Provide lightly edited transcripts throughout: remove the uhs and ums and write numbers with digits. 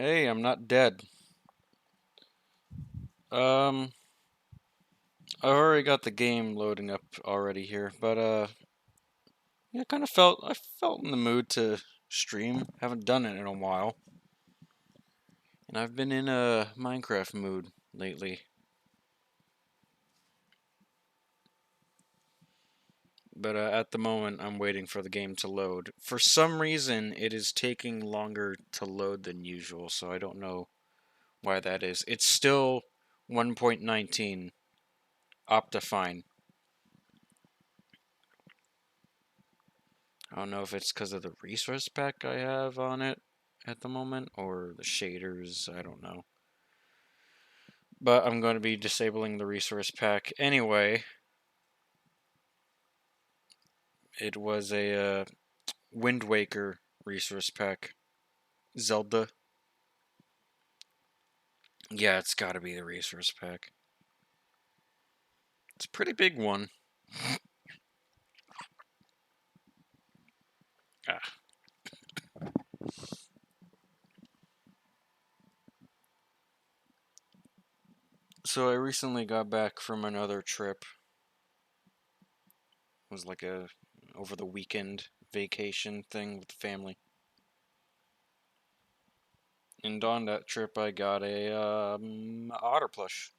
Hey, I'm not dead. Um, I've already got the game loading up already here, but yeah, I felt in the mood to stream. Haven't done it in a while, and I've been in a Minecraft mood lately. But at the moment, I'm waiting for the game to load. For some reason, it is taking longer to load than usual, so I don't know why that is. It's still 1.19 Optifine. I don't know if it's because of the resource pack I have on it at the moment or the shaders. I don't know. But I'm going to be disabling the resource pack anyway. It was a Wind Waker resource pack. Zelda. Yeah, it's got to be the resource pack. It's a pretty big one. Ah. So I recently got back from another trip. It was like a over the weekend vacation thing with the family. And on that trip, I got a otter plush,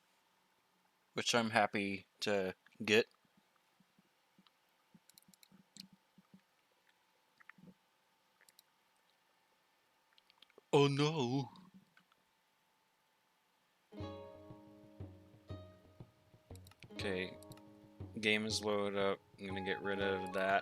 which I'm happy to get. Oh no. Okay, game is loaded up. I'm gonna get rid of that.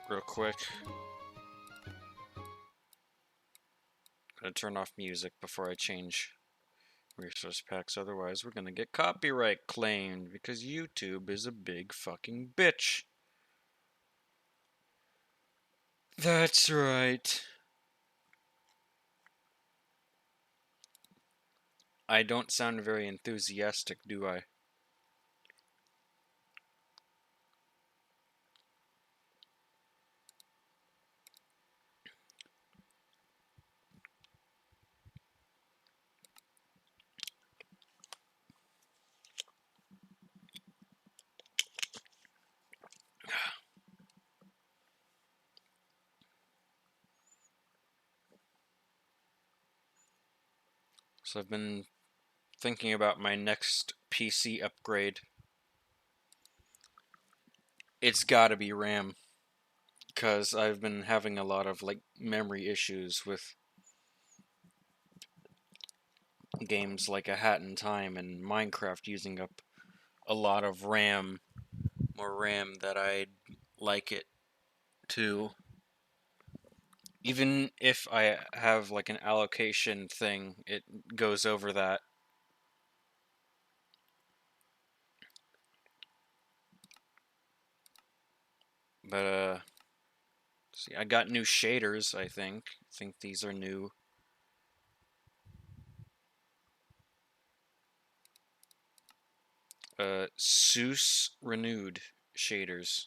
Real quick. Gonna turn off music before I change resource packs, otherwise we're gonna get copyright claimed because YouTube is a big fucking bitch. That's right. I don't sound very enthusiastic, do I? So I've been thinking about my next PC upgrade. It's gotta be RAM, because I've been having a lot of like memory issues with games like A Hat in Time and Minecraft using up a lot of RAM, more RAM that I'd like it to. Even if I have like an allocation thing, it goes over that. But see, I got new shaders, I think. I think these are new. Seuss Renewed shaders.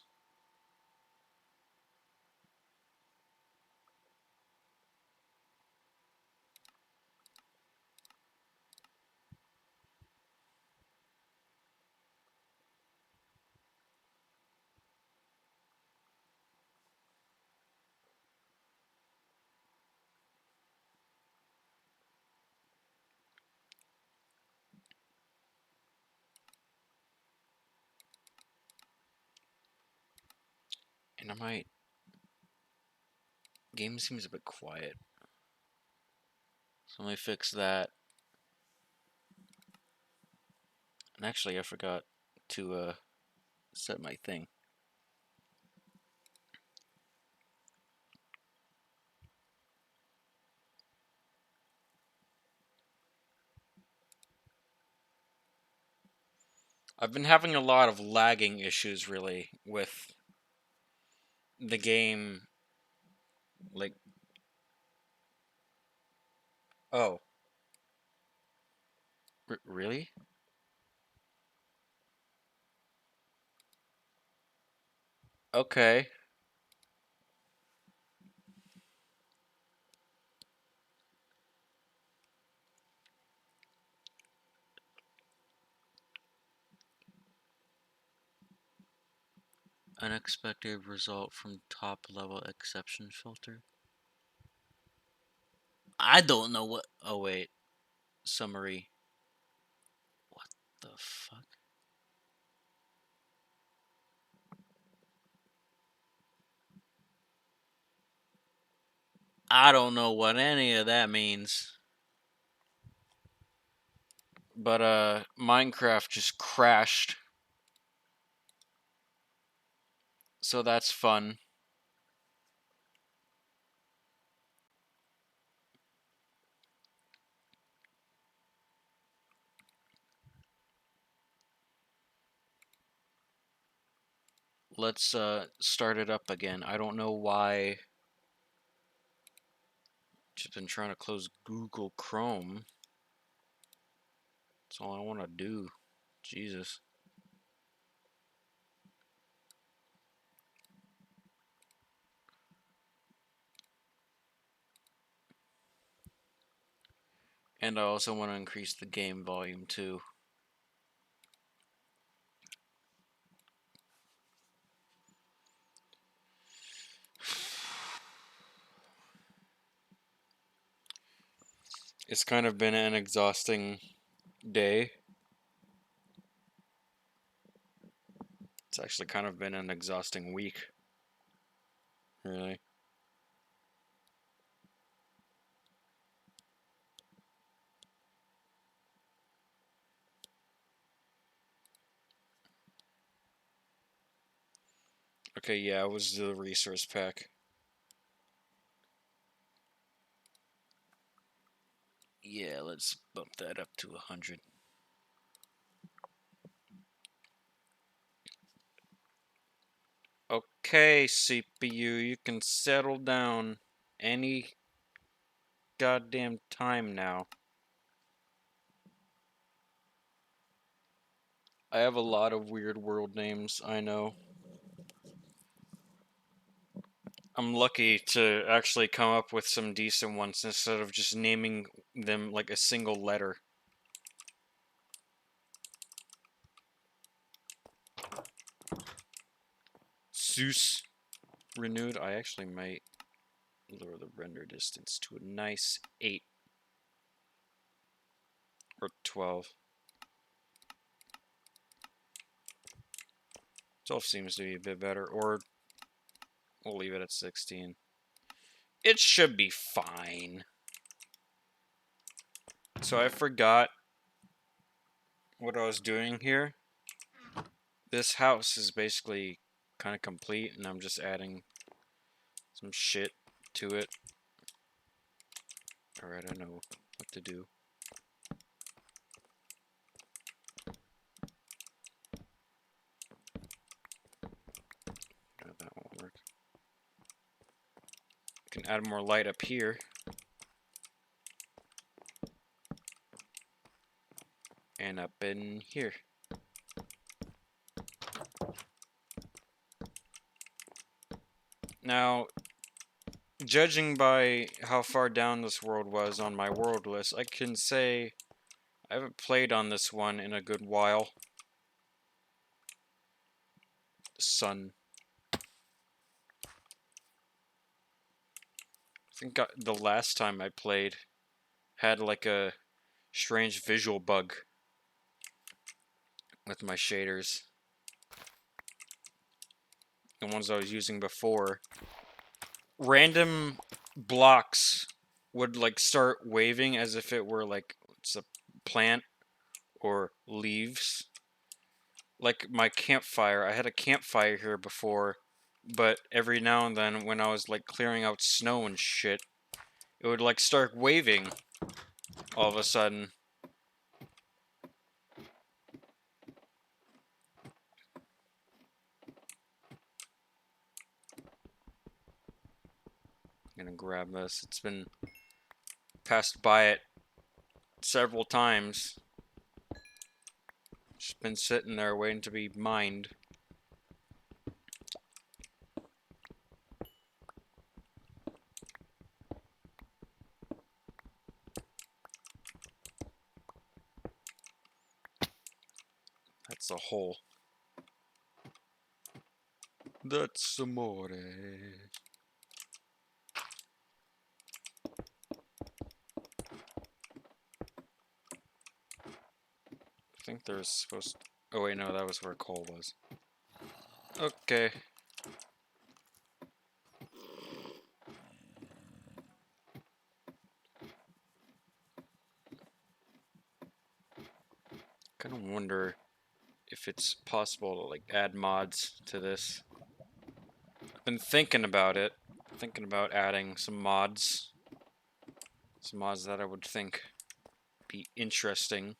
And I might. Game seems a bit quiet. So let me fix that. And actually, I forgot to set my thing. I've been having a lot of lagging issues, really, with the game Like, oh, really? Okay. Unexpected result from top level exception filter. I don't know what. Oh, wait. Summary. What the fuck? I don't know what any of that means. But, Minecraft just crashed. So that's fun. Let's, start it up again. I don't know why. Just been trying to close Google Chrome. That's all I want to do. Jesus. And I also want to increase the game volume too. It's kind of been an exhausting day. It's actually kind of been an exhausting week. Really. Okay, yeah, it was the resource pack. Yeah, let's bump that up to 100. Okay, CPU, you can settle down any goddamn time now. I have a lot of weird world names, I know. I'm lucky to actually come up with some decent ones instead of just naming them like a single letter. Zeus renewed. I actually might lower the render distance to a nice 8 or 12. 12 seems to be a bit better, or we'll leave it at 16. It should be fine. So I forgot what I was doing here. This house is basically kind of complete, and I'm just adding some shit to it. Alright, I know what to do. No, that won't work. Can add more light up here. And up in here. Now, judging by how far down this world was on my world list, I can say I haven't played on this one in a good while. The sun. I think the last time I played had like a strange visual bug with my shaders. The ones I was using before. Random blocks would like start waving as if it were like it's a plant or leaves. Like my campfire, I had a campfire here before, but every now and then when I was like clearing out snow and shit, it would like start waving all of a sudden. gonna grab this. It's been passed by it several times. Just been sitting there waiting to be mined. That's a hole. That's amore. I think there's supposed to... Oh wait, no, that was where coal was. Okay. Kind of wonder if it's possible to like add mods to this. I've been thinking about it. Thinking about adding some mods. Some mods that I would think be interesting.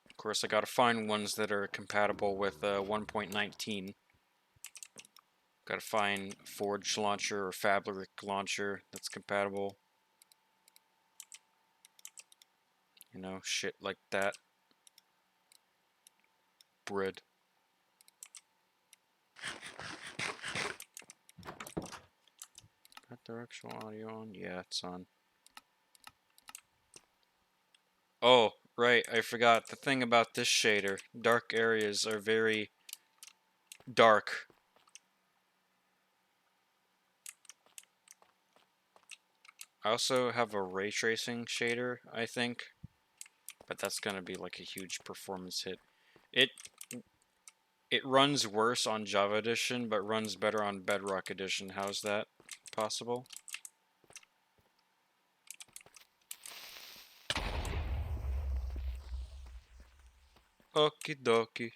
Of course, I gotta find ones that are compatible with 1.19. Gotta find Forge launcher or Fabric launcher that's compatible. You know, shit like that. Bread. Got directional audio on? Yeah, it's on. Oh, right, I forgot. The thing about this shader, dark areas are very dark. I also have a ray tracing shader, I think. But that's gonna be like a huge performance hit. It runs worse on Java Edition, but runs better on Bedrock Edition. How's that possible? Okie dokie.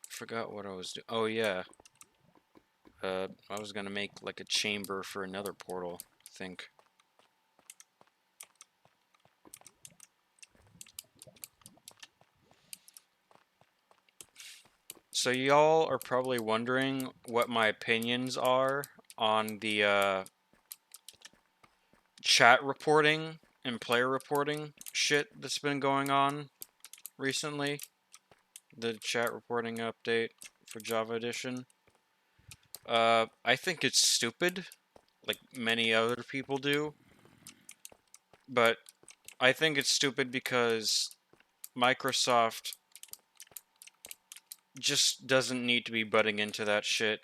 Forgot what I was doing. Oh yeah. I was gonna make like a chamber for another portal, I think. So y'all are probably wondering what my opinions are on the chat reporting and player reporting shit that's been going on recently. The chat reporting update for Java Edition. I think it's stupid, like many other people do. But I think it's stupid because Microsoft just doesn't need to be butting into that shit.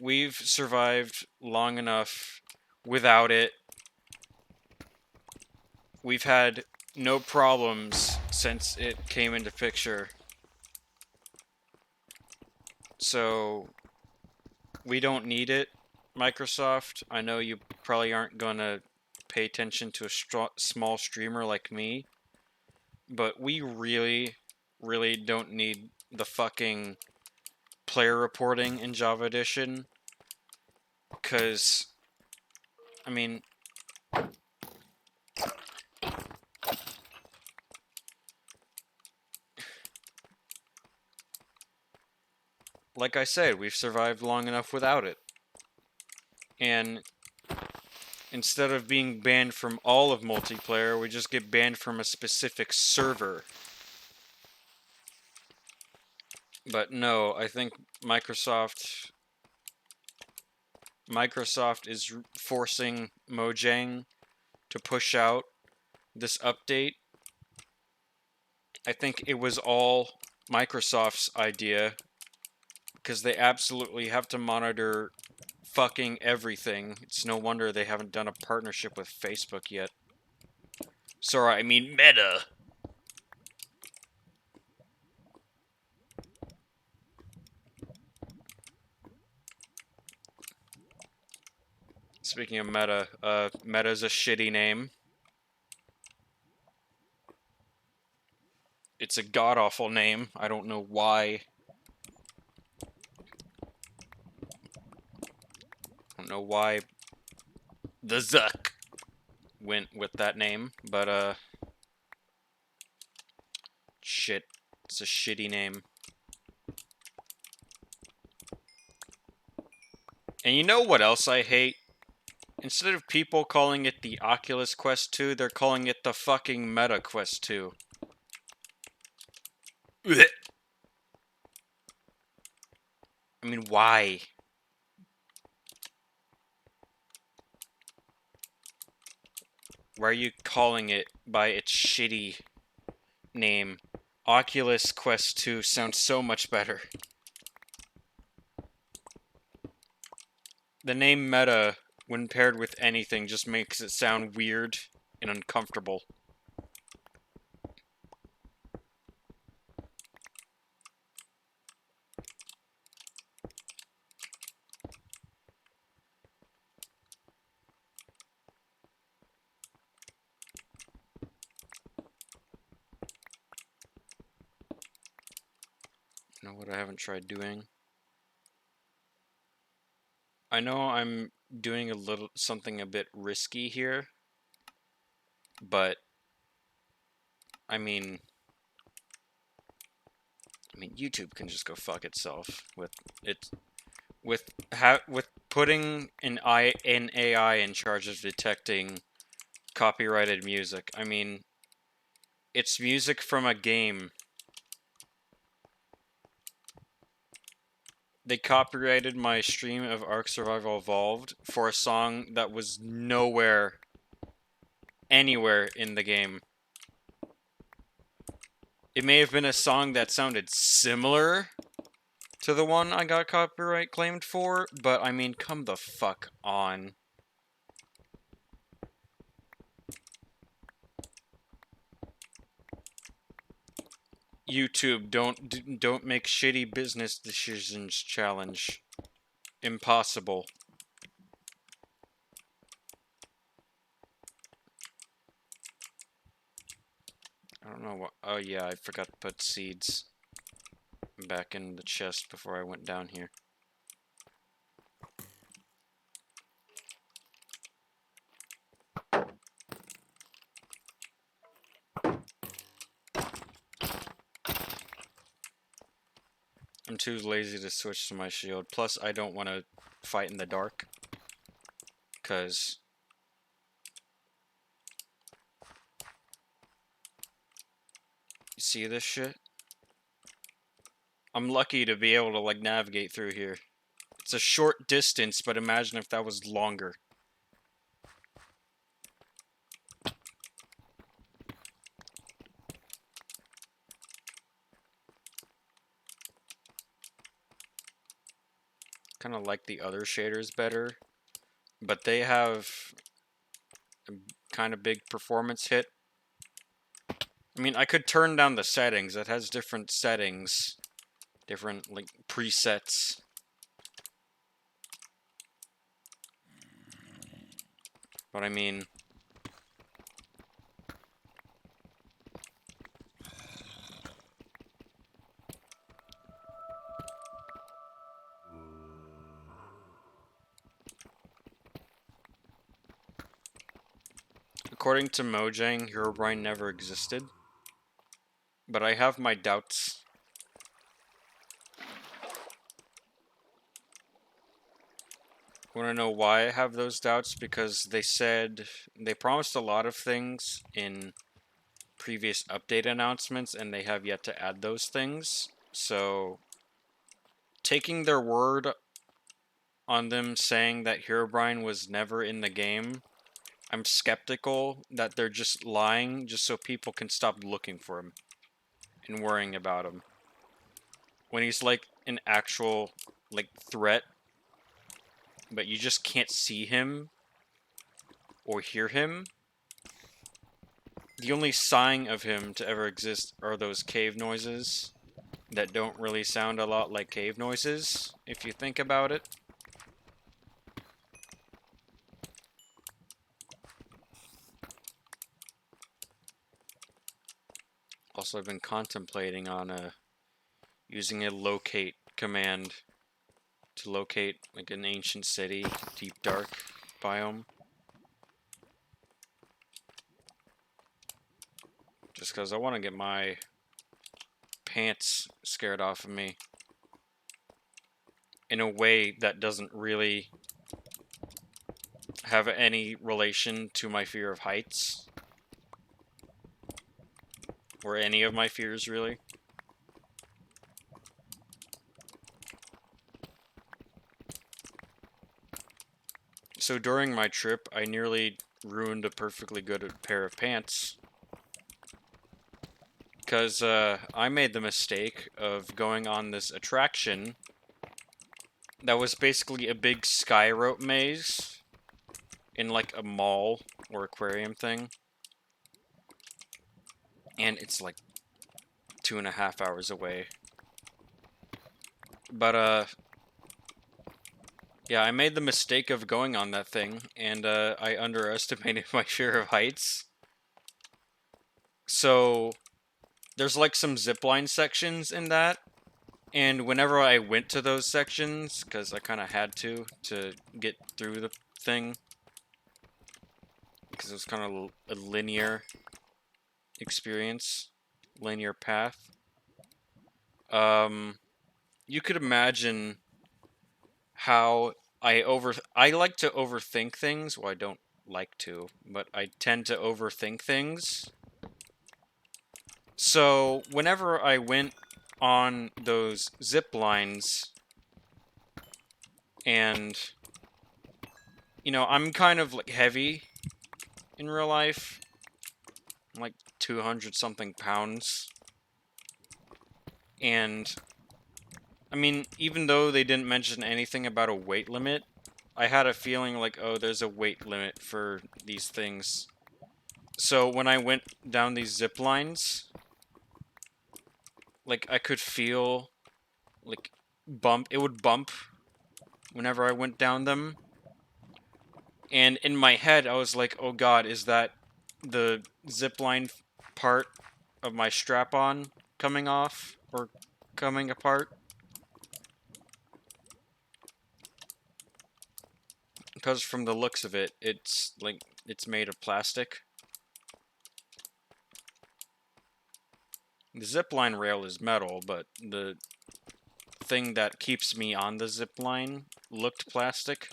We've survived long enough without it. We've had no problems since it came into picture. So, we don't need it, Microsoft. I know you probably aren't gonna pay attention to a small streamer like me, but we really, really don't need the fucking player reporting in Java Edition. Because, I mean, like I said, we've survived long enough without it. And instead of being banned from all of multiplayer, we just get banned from a specific server. But no, I think Microsoft is forcing Mojang to push out this update. I think it was all Microsoft's idea because they absolutely have to monitor fucking everything. It's no wonder they haven't done a partnership with Facebook yet. Sorry, I mean Meta. Speaking of Meta, Meta's a shitty name. It's a god-awful name. I don't know why. I don't know why the Zuck went with that name, but shit, it's a shitty name. And you know what else I hate? Instead of people calling it the Oculus Quest 2, they're calling it the fucking Meta Quest 2. Ugh. I mean, why? Why are you calling it by its shitty name? Oculus Quest 2 sounds so much better. The name Meta, when paired with anything, just makes it sound weird and uncomfortable. You know what I haven't tried doing? I know I'm doing something a bit risky here, but I mean YouTube can just go fuck itself with it with putting an AI in charge of detecting copyrighted music. I mean, it's music from a game. They copyrighted my stream of Ark Survival Evolved for a song that was nowhere, anywhere in the game. It may have been a song that sounded similar to the one I got copyright claimed for, but I mean, come the fuck on. YouTube, don't make shitty business decisions challenge. Impossible. I don't know what. Oh yeah, I forgot to put seeds back in the chest before I went down here. I'm too lazy to switch to my shield. Plus, I don't want to fight in the dark. Because you see this shit? I'm lucky to be able to, like, navigate through here. It's a short distance, but imagine if that was longer. Kind of like the other shaders better. But they have a kind of big performance hit. I mean, I could turn down the settings. It has different settings. Different, like, presets. But I mean... According to Mojang, Herobrine never existed. But I have my doubts. Want to know why I have those doubts? Because they said they promised a lot of things in previous update announcements, and they have yet to add those things. So, taking their word on them saying that Herobrine was never in the game, I'm skeptical that they're just lying just so people can stop looking for him and worrying about him. When he's like an actual, like, threat, but you just can't see him or hear him. The only sign of him to ever exist are those cave noises that don't really sound a lot like cave noises, if you think about it. Also, I've been contemplating on using a locate command to locate like an ancient city, deep dark biome. Just because I want to get my pants scared off of me in a way that doesn't really have any relation to my fear of heights. Or any of my fears, really. So during my trip, I nearly ruined a perfectly good pair of pants. Because I made the mistake of going on this attraction that was basically a big sky rope maze in like a mall or aquarium thing. And it's like 2.5 hours away. But yeah, I made the mistake of going on that thing, and I underestimated my fear of heights. So there's like some zipline sections in that, and whenever I went to those sections, because I kind of had to get through the thing, because it was kind of a linear experience, linear path. You could imagine how I like to overthink things. Well, I don't like to, but I tend to overthink things. So whenever I went on those zip lines, and you know, I'm kind of like heavy in real life. I'm like 200 something pounds. And I mean, even though they didn't mention anything about a weight limit, I had a feeling like, oh, there's a weight limit for these things. So when I went down these zip lines, like I could feel like it would bump whenever I went down them. And in my head, I was like, oh god, is that the zipline part of my strap-on coming off or coming apart? Because from the looks of it, it's like it's made of plastic. The zipline rail is metal, but the thing that keeps me on the zipline looked plastic.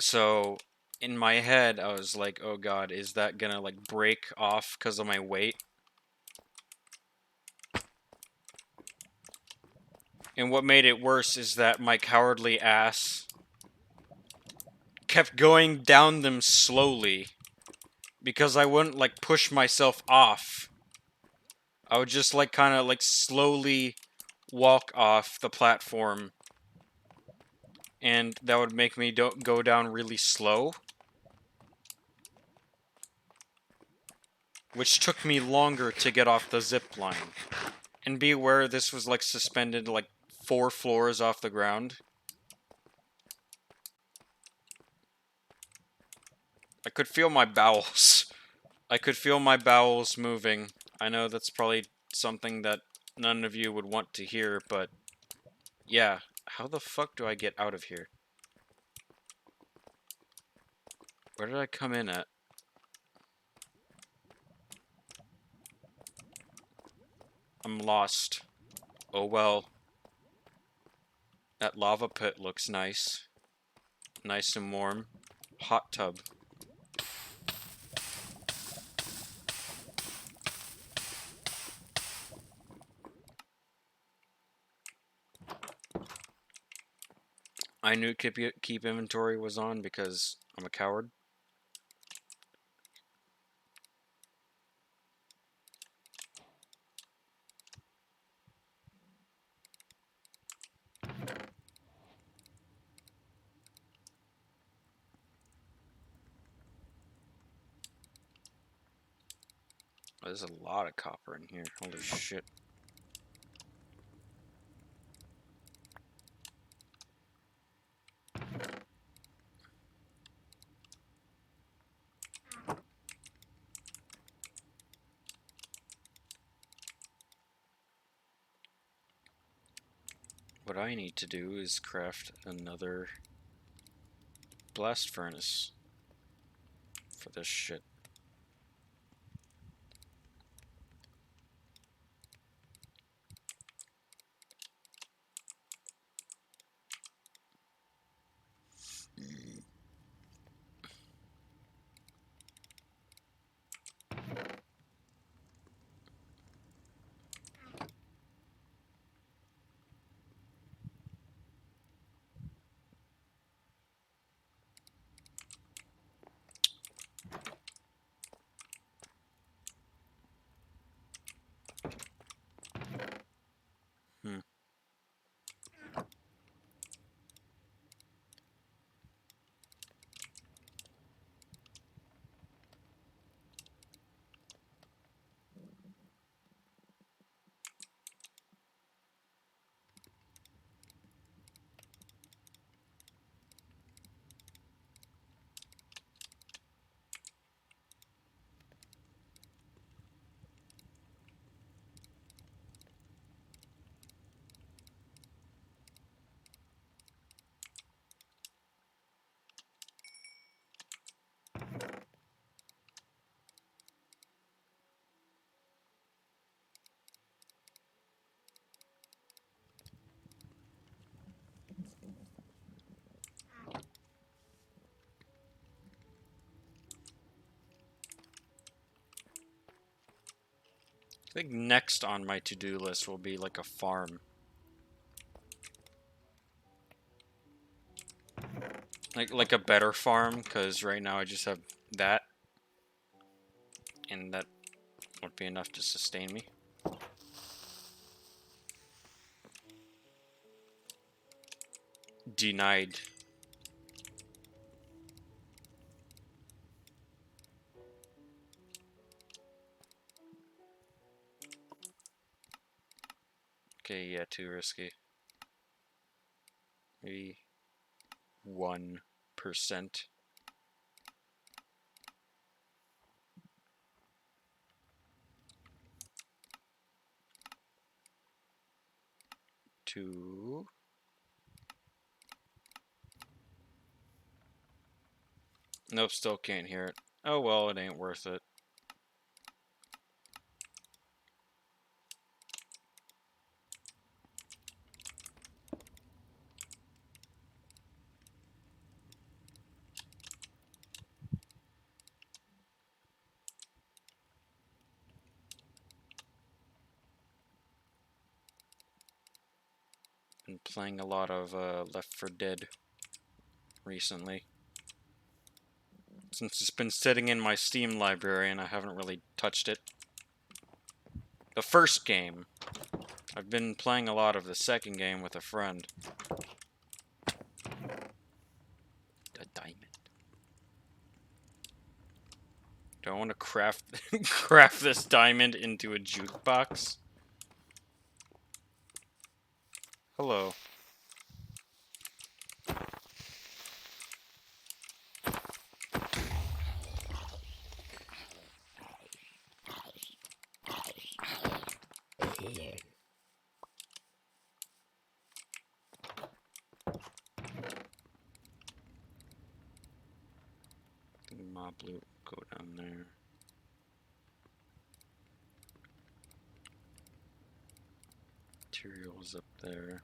So in my head, I was like, oh god, is that gonna like break off because of my weight? And what made it worse is that my cowardly ass kept going down them slowly because I wouldn't like push myself off. I would just like kind of like slowly walk off the platform, and that would make me go down really slow, which took me longer to get off the zip line. And be aware this was like suspended like 4 floors off the ground. I could feel my bowels. I could feel my bowels moving. I know that's probably something that none of you would want to hear, but yeah, how the fuck do I get out of here? Where did I come in at? I'm lost. Oh well. That lava pit looks nice. Nice and warm. Hot tub. I knew keep inventory was on because I'm a coward. There's a lot of copper in here. Holy shit. What I need to do is craft another blast furnace for this shit. think next on my to-do list will be like a farm. Like a better farm, because right now I just have that. And that won't be enough to sustain me. Denied. Okay, yeah, too risky. Maybe 1%. Two. Nope, still can't hear it. Oh well, it ain't worth it. Been playing a lot of Left 4 Dead recently. Since it's been sitting in my Steam library and I haven't really touched it. The first game. I've been playing a lot of the second game with a friend. A diamond. Do I want to craft this diamond into a jukebox? Hello. Mob loot, go down there. Materials up there.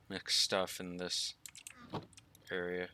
Mix stuff in this area.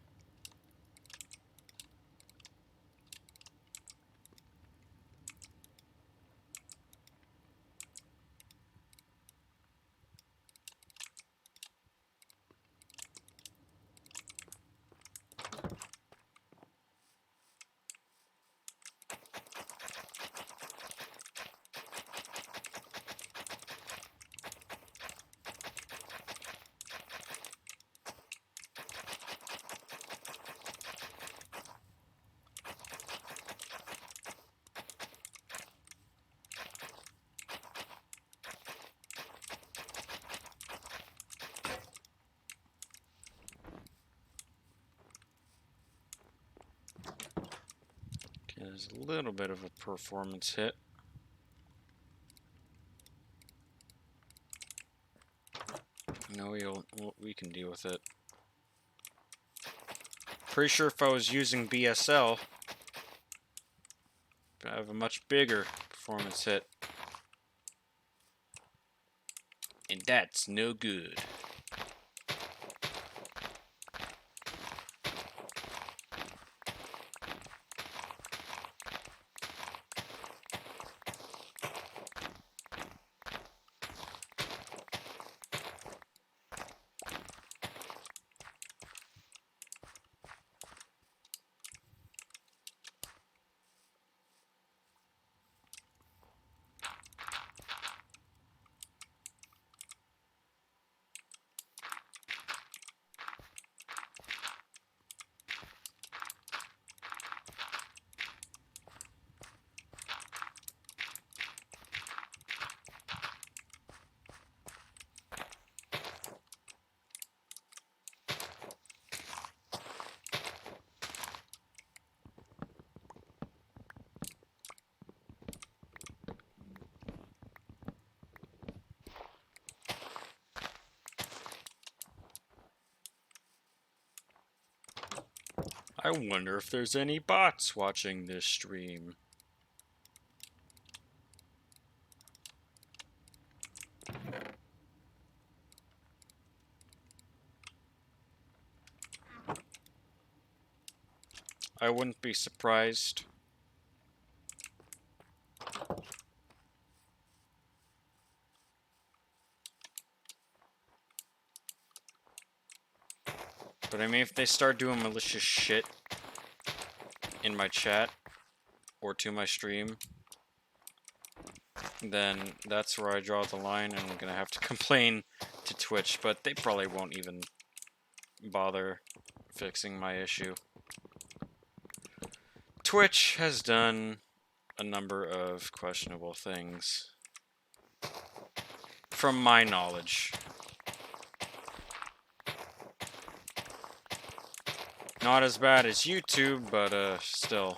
Okay, there's a little bit of a performance hit. No, we can deal with it. Pretty sure if I was using BSL, I'd have a much bigger performance hit. And that's no good. I wonder if there's any bots watching this stream. I wouldn't be surprised. But I mean, if they start doing malicious shit in my chat or to my stream, then that's where I draw the line, and I'm gonna have to complain to Twitch, but they probably won't even bother fixing my issue. Twitch has done a number of questionable things, from my knowledge. Not as bad as YouTube, but still.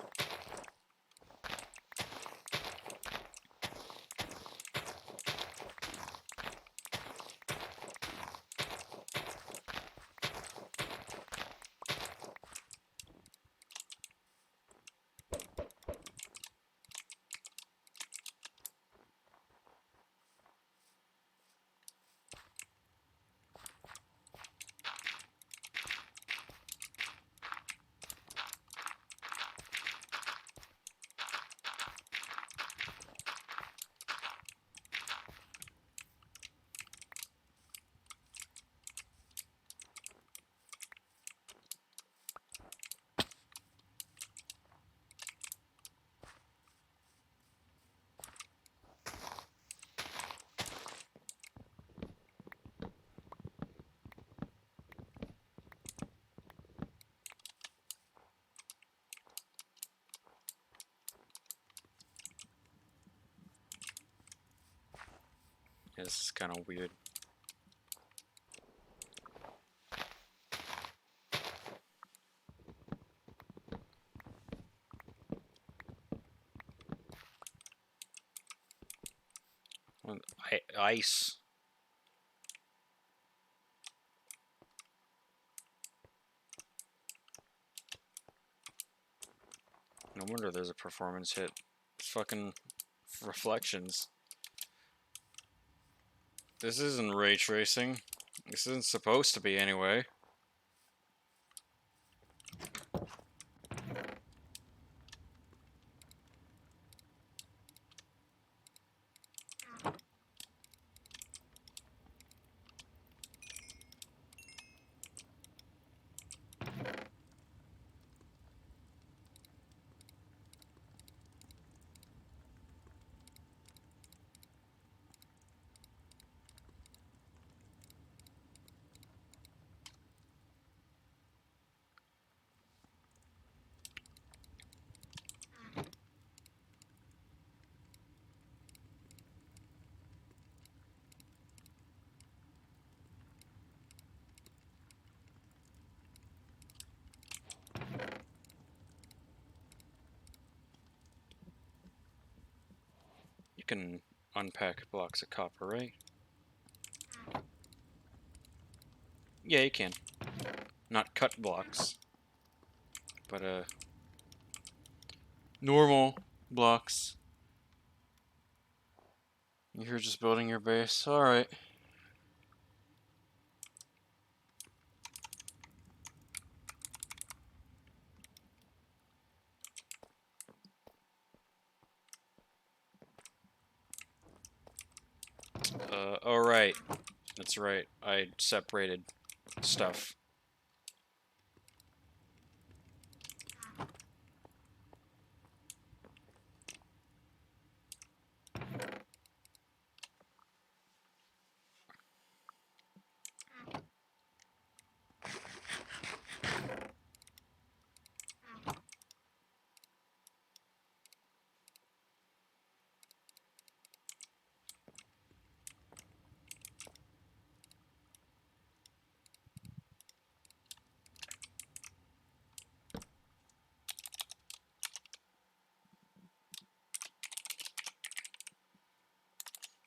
Yeah, this is kind of weird. Ice. No wonder there's a performance hit. It's fucking reflections. This isn't ray tracing. This isn't supposed to be anyway. You can unpack blocks of copper, right? Yeah, you can. Not cut blocks, but normal blocks. You're just building your base. Alright. Alright. That's right. I separated stuff.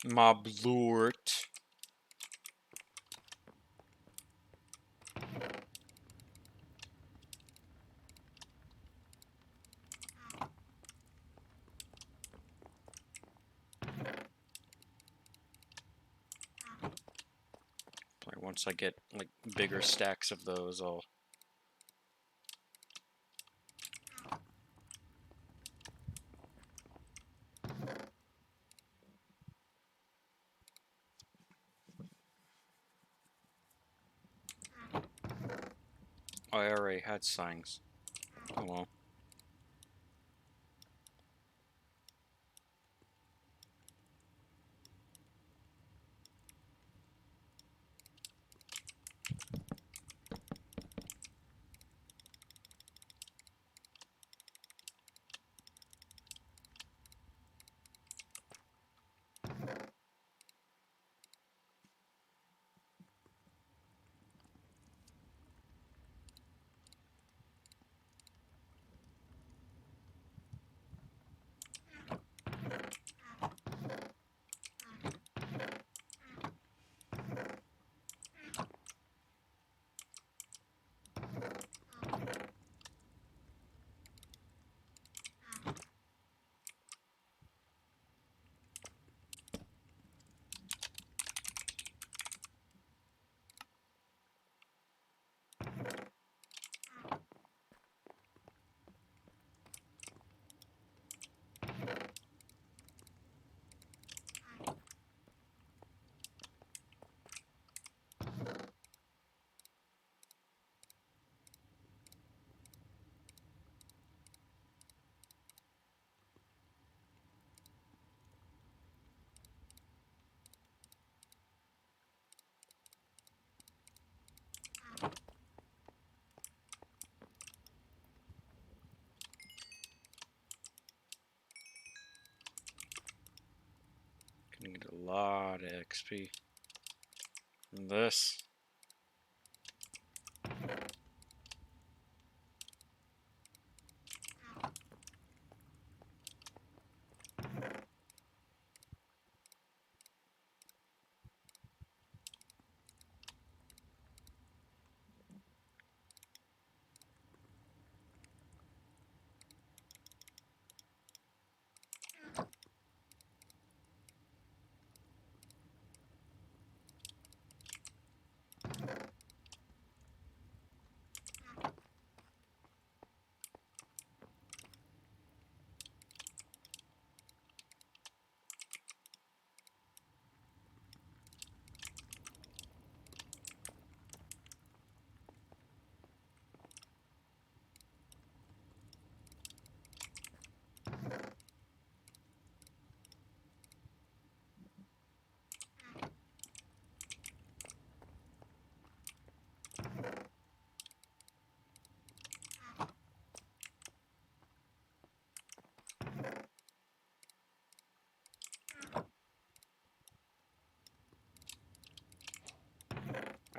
Moblort. Once I get like bigger stacks of those, I'll Oh, I already had signs. Oh well. Gonna get a lot of XP from this.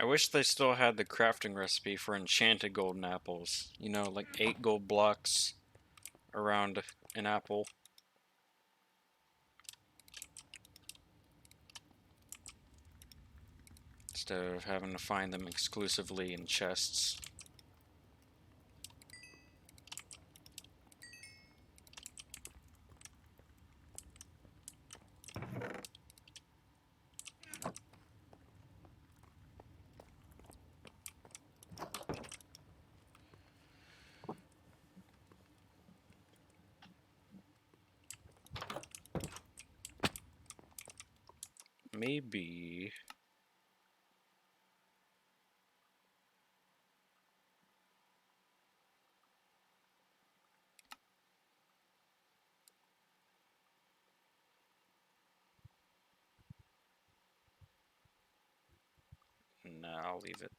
I wish they still had the crafting recipe for enchanted golden apples. You know, like 8 gold blocks around an apple. Instead of having to find them exclusively in chests. Maybe... Nah, I'll leave it.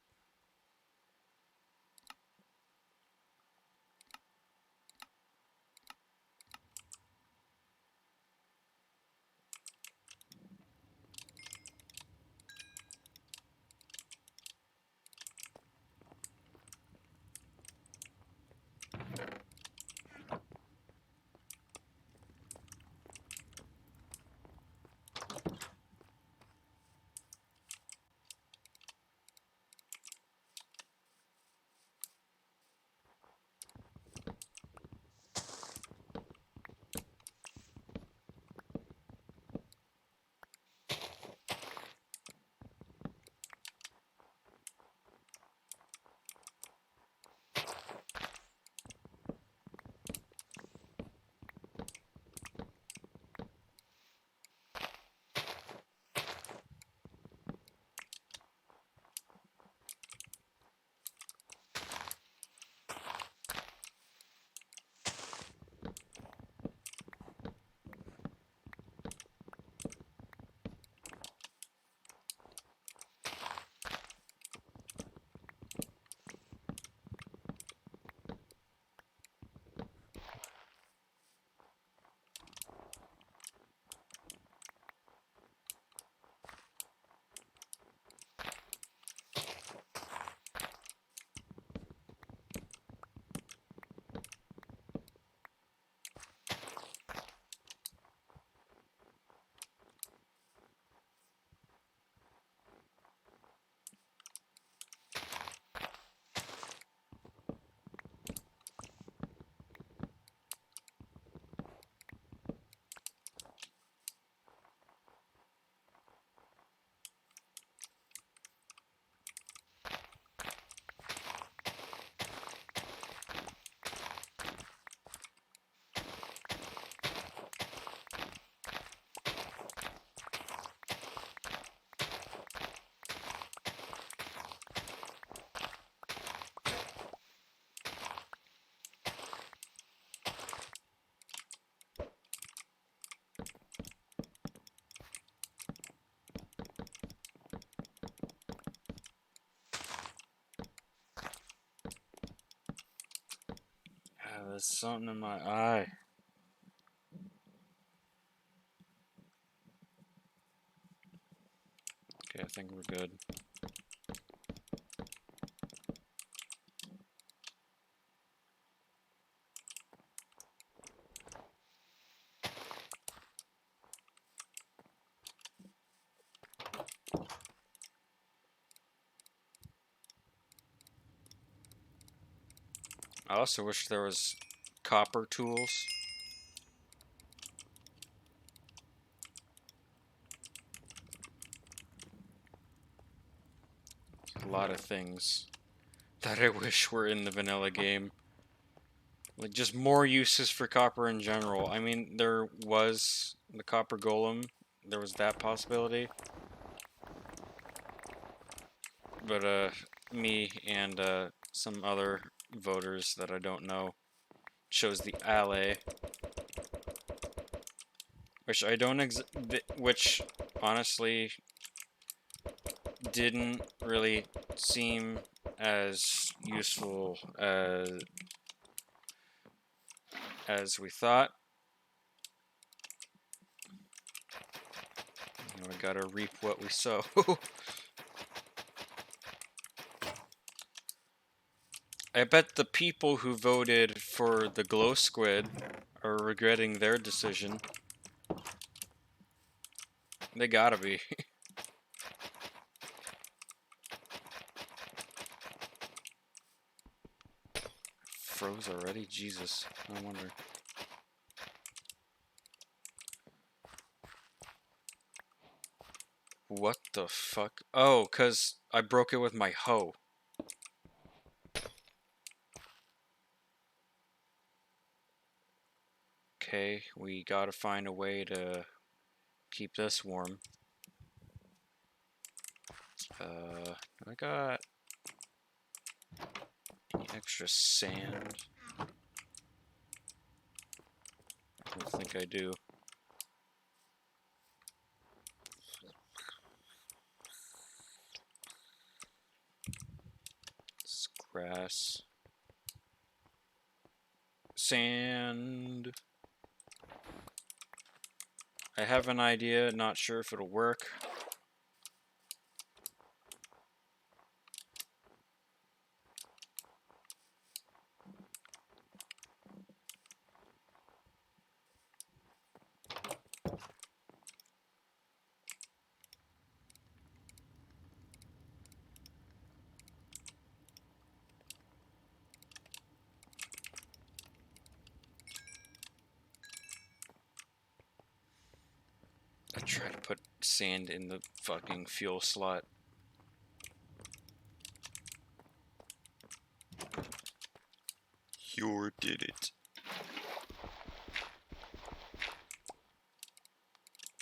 There's something in my eye. Okay, I think we're good. I also wish there was copper tools. A lot of things that I wish were in the vanilla game. Like, just more uses for copper in general. I mean, there was the copper golem. There was that possibility. But, me and, some other voters that I don't know chose the alley. Which I don't which, honestly, didn't really seem as useful as we thought. You know, we gotta reap what we sow. I bet the people who voted for the glow squid are regretting their decision. They gotta be. Froze already? Jesus. No wonder. What the fuck? Oh, 'cause I broke it with my hoe. Okay, we gotta find a way to keep this warm. I got any extra sand? I don't think I do. It's grass. Sand. I have an idea, not sure if it'll work. I try to put sand in the fucking fuel slot. You did it.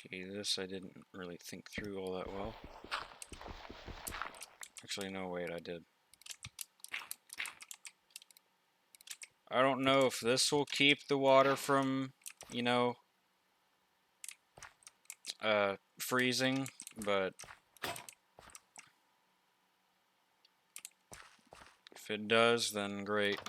Okay, this I didn't really think through all that well. Actually, no, wait, I did. I don't know if this will keep the water from, you know, freezing, but if it does, then great.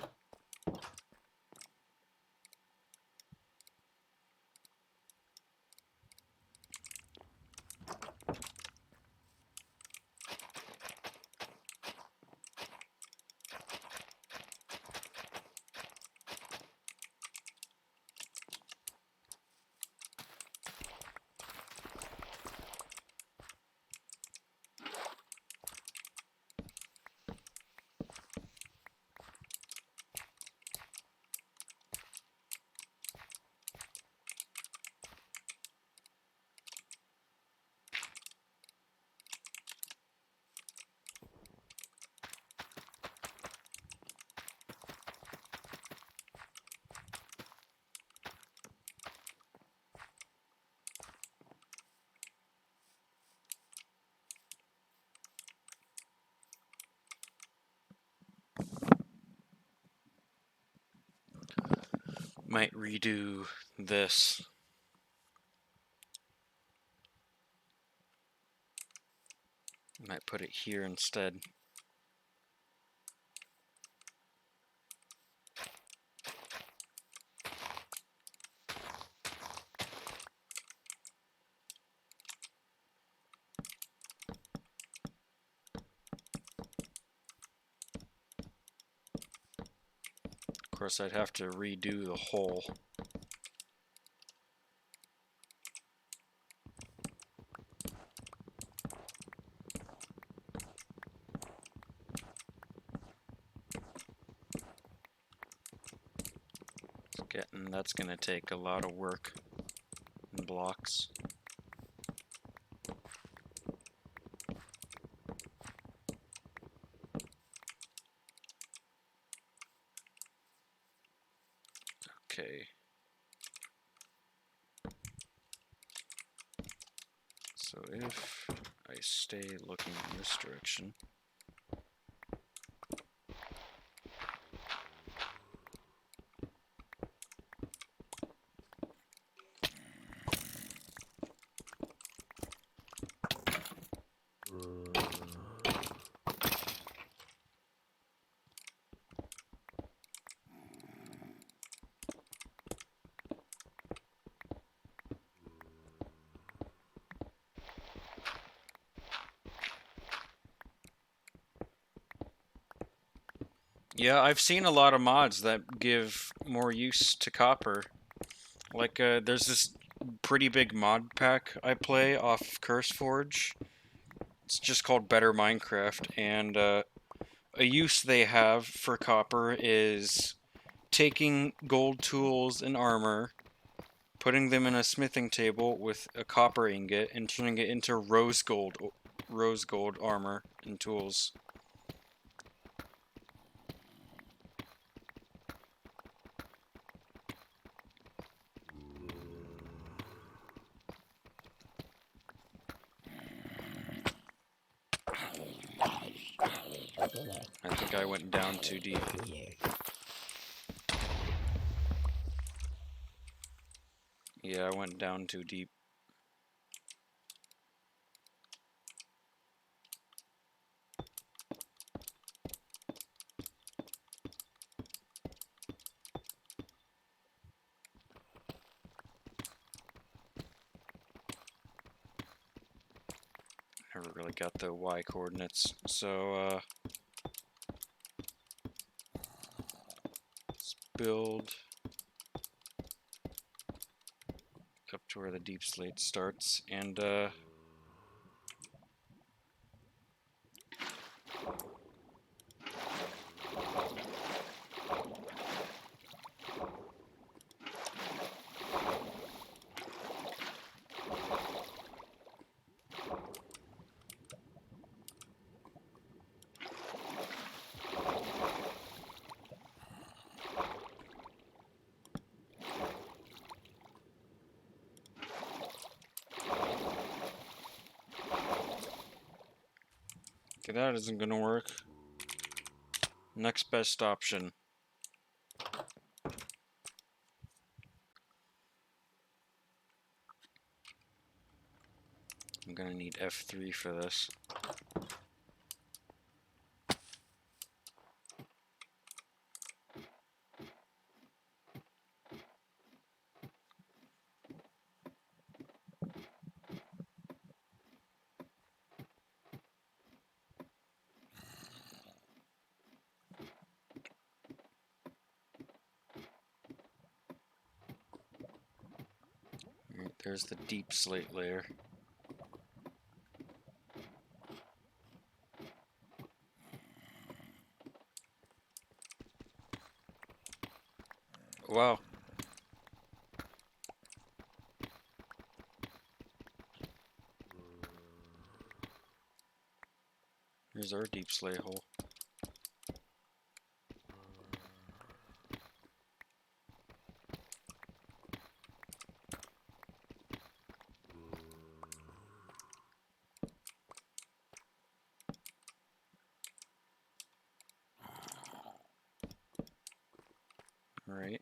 Might redo this. Might put it here instead. course, I'd have to redo the hole. That's gonna take a lot of work and blocks. Okay. So if I stay looking in this direction, yeah, I've seen a lot of mods that give more use to copper. Like, there's this pretty big mod pack I play off CurseForge. It's just called Better Minecraft, and a use they have for copper is taking gold tools and armor, putting them in a smithing table with a copper ingot, and turning it into rose gold armor and tools. I think I went down too deep. Yeah, I went down too deep. Never really got the Y coordinates, so let's build up to where the deep slate starts, and okay, that isn't gonna work. Next best option. I'm gonna need F3 for this. Right, there's the deep slate layer. Wow. Here's our deep slate hole. Right.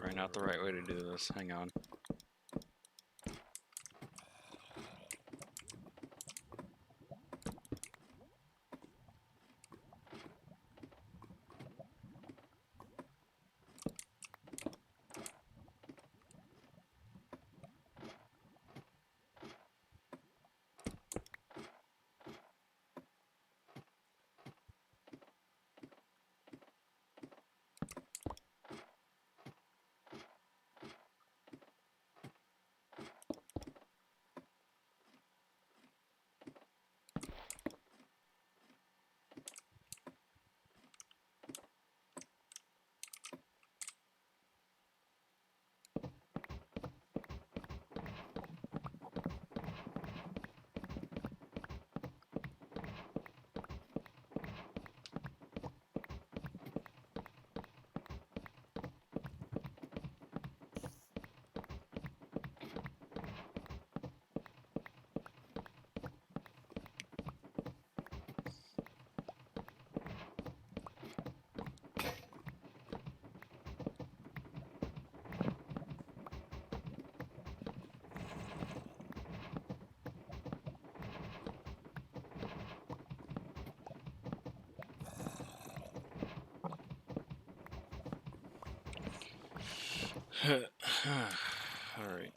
figuring out the right way to do this. Hang on. Alright.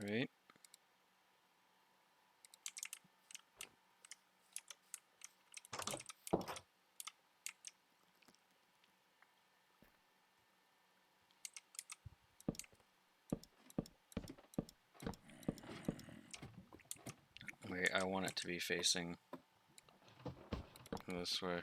Alright. Wait, I want it to be facing this way.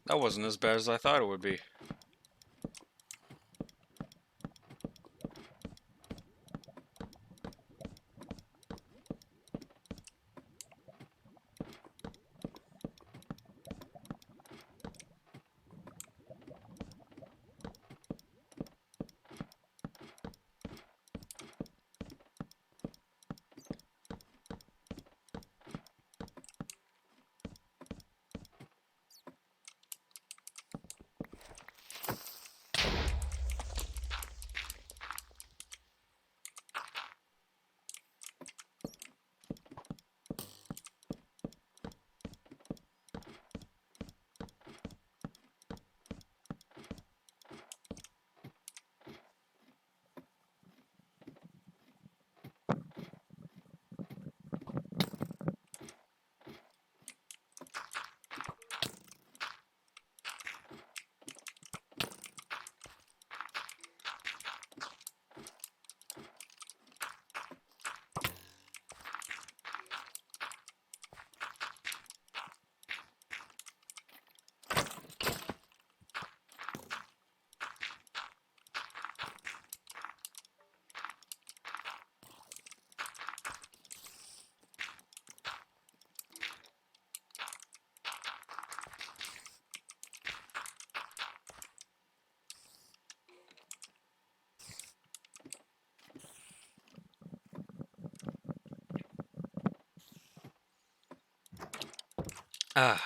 That wasn't as bad as I thought it would be. Ah.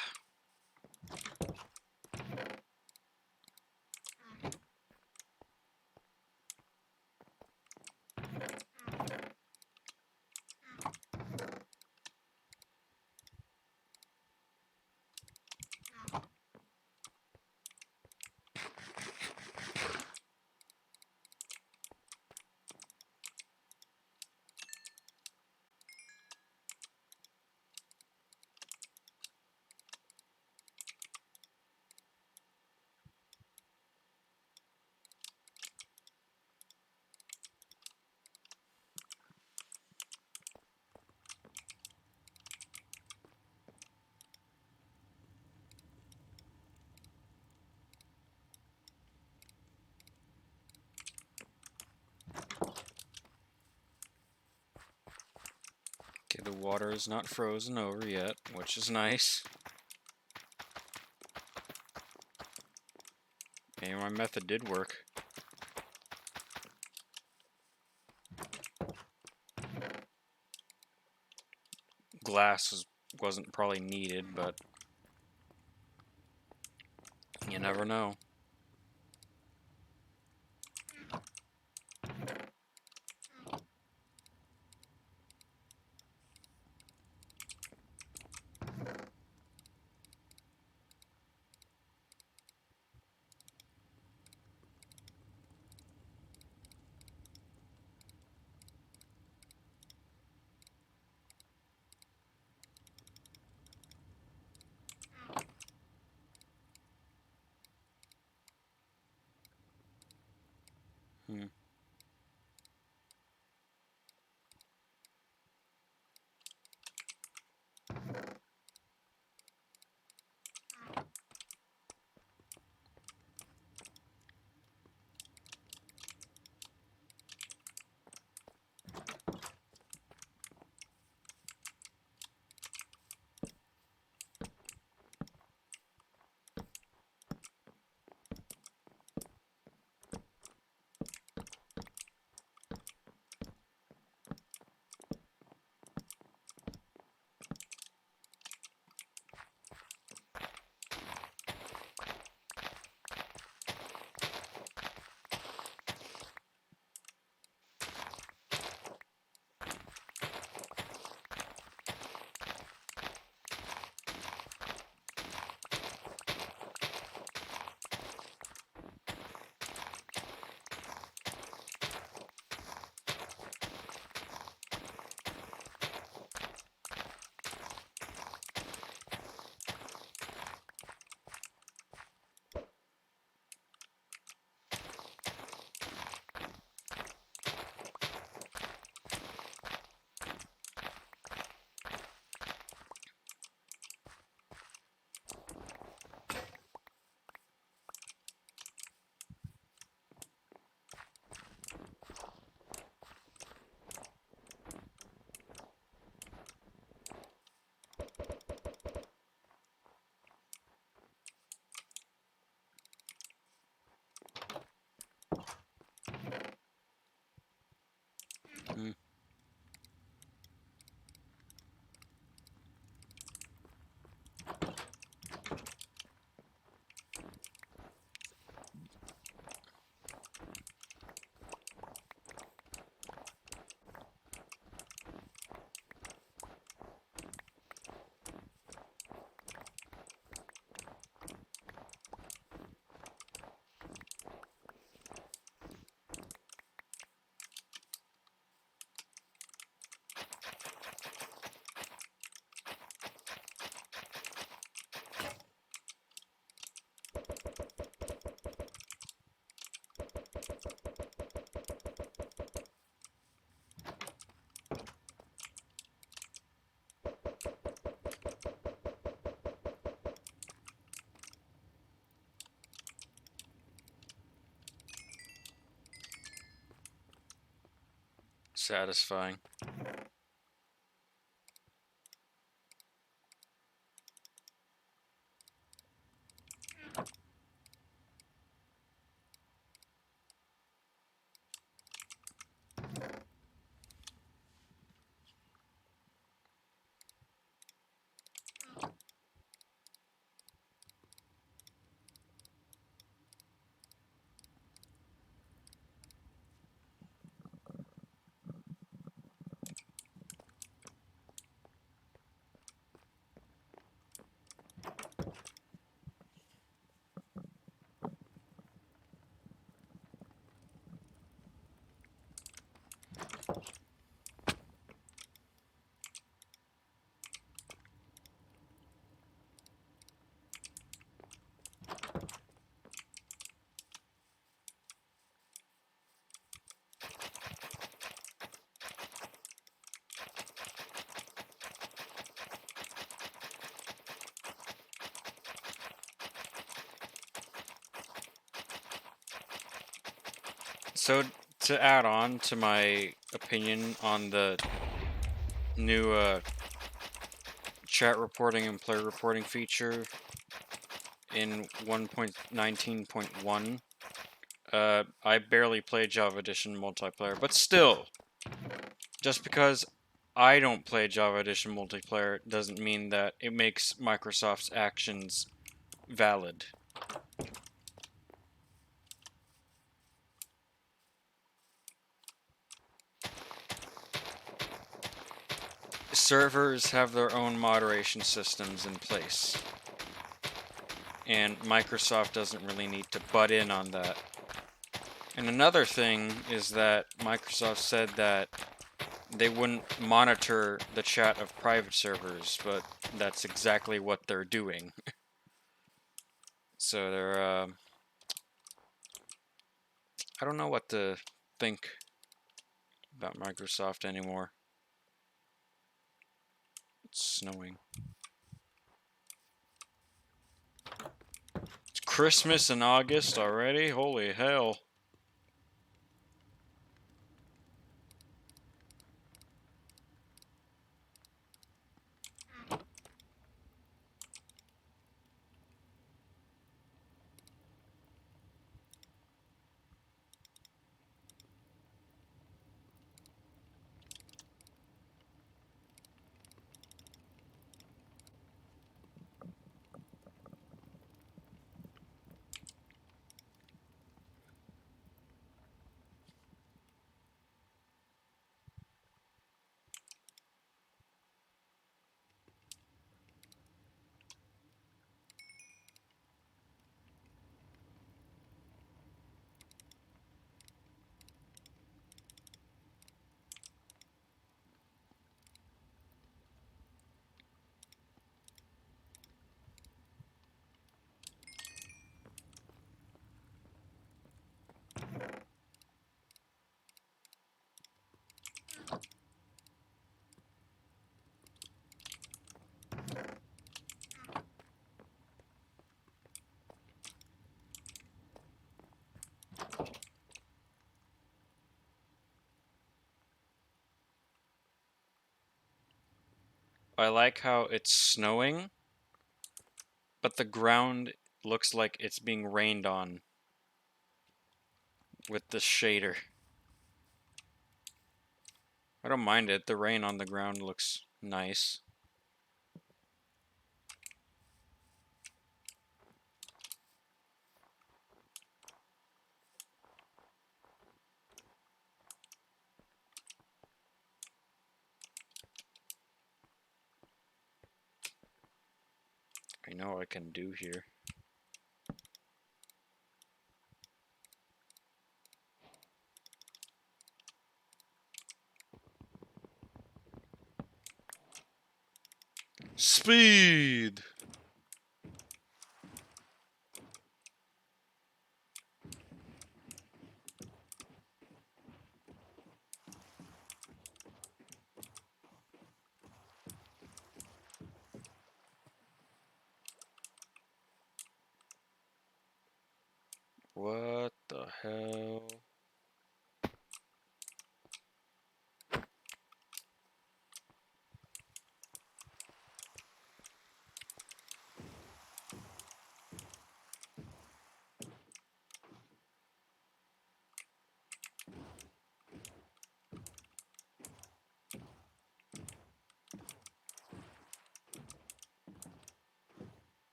water is not frozen over yet, which is nice. Maybe my method did work. Glass wasn't probably needed, but you never know. Hmm. Hmm. Satisfying. So to add on to my opinion on the new chat reporting and player reporting feature in 1.19.1. I barely play Java Edition multiplayer, but still, just because I don't play Java Edition multiplayer doesn't mean that it makes Microsoft's actions valid. Servers have their own moderation systems in place, and Microsoft doesn't really need to butt in on that. And another thing is that Microsoft said that they wouldn't monitor the chat of private servers, but that's exactly what they're doing. So they're, I don't know what to think about Microsoft anymore. It's snowing. It's Christmas in August already? Holy hell. I like how it's snowing, but the ground looks like it's being rained on with the shader. I don't mind it. The rain on the ground looks nice. I know what I can do here. Speed! What the hell?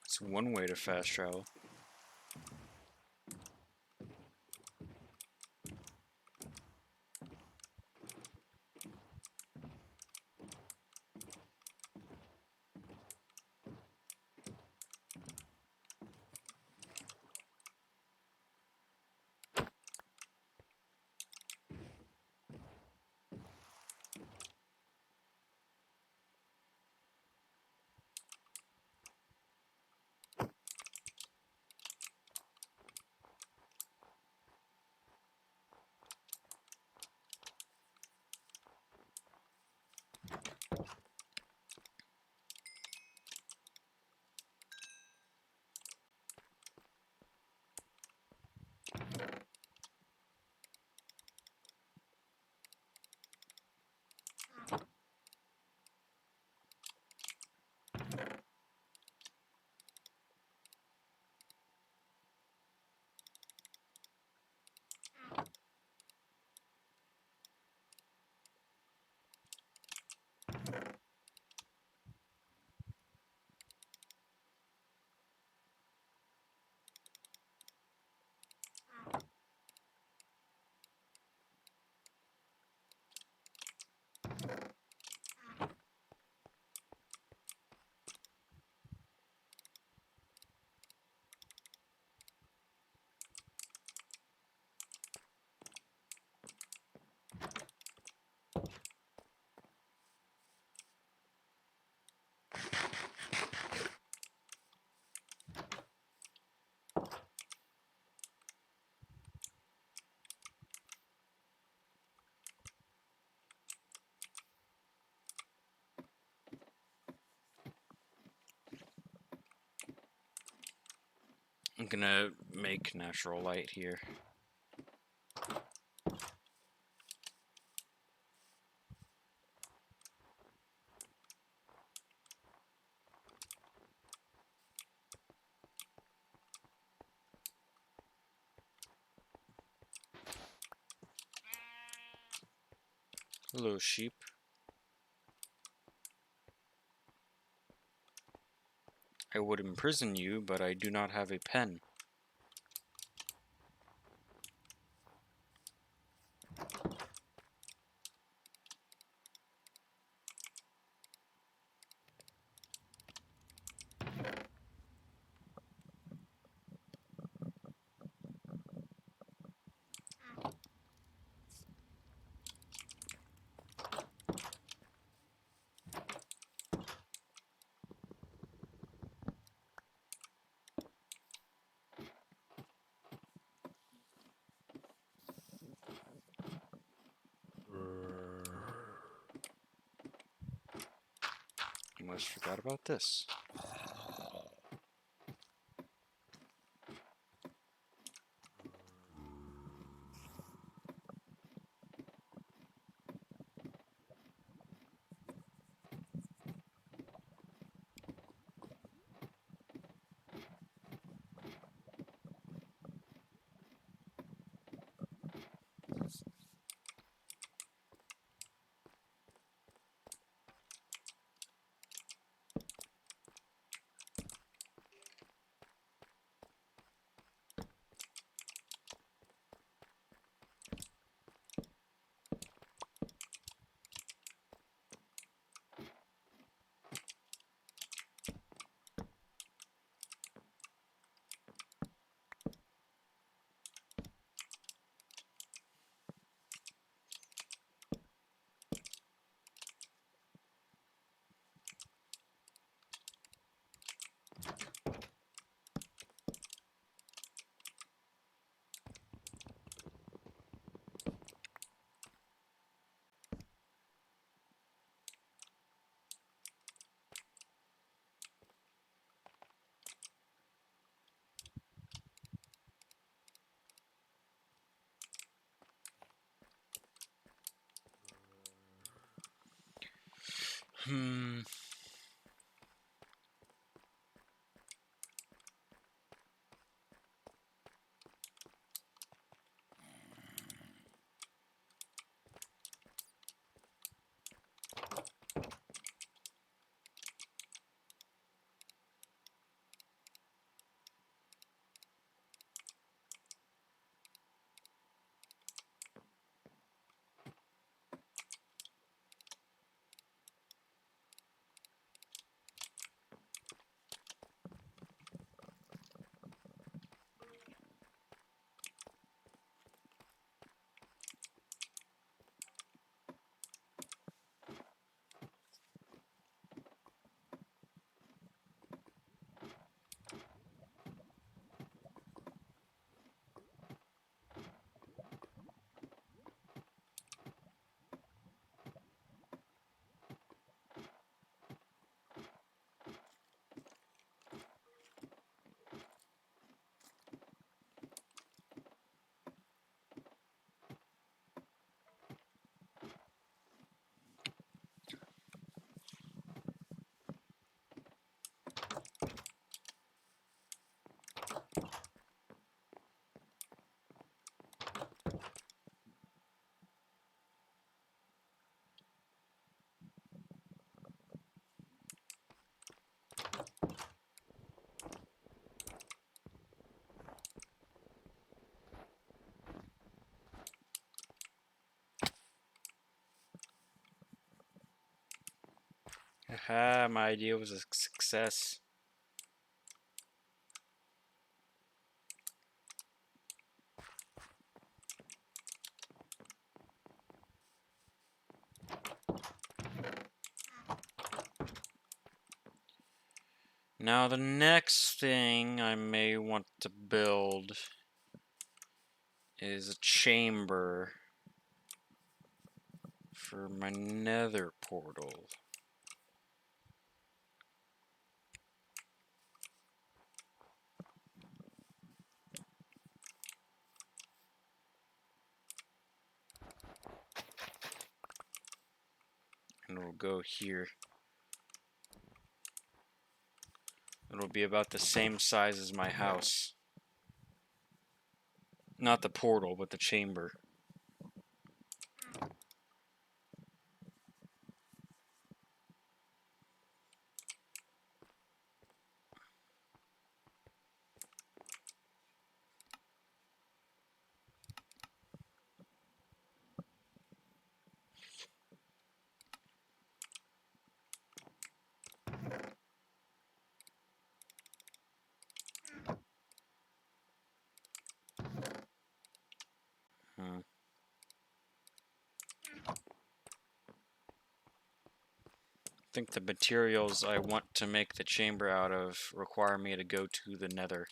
It's one way to fast travel. I'm gonna make natural light here. Hello, sheep. I would imprison you, but I do not have a pen. Almost forgot about this. Hmm. Aha, my idea was a success. Now the next thing I may want to build is a chamber for my nether portal. and it'll go here. It'll be about the same size as my house. Not the portal, but the chamber. I think the materials I want to make the chamber out of require me to go to the nether.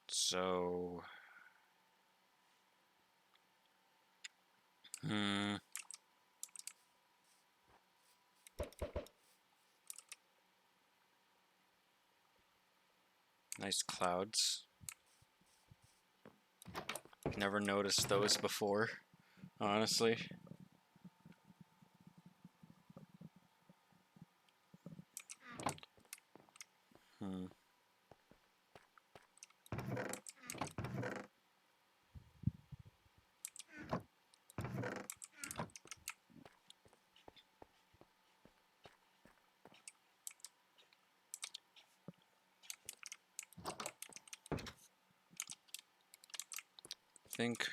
So... Nice clouds. Never noticed those before, honestly. I think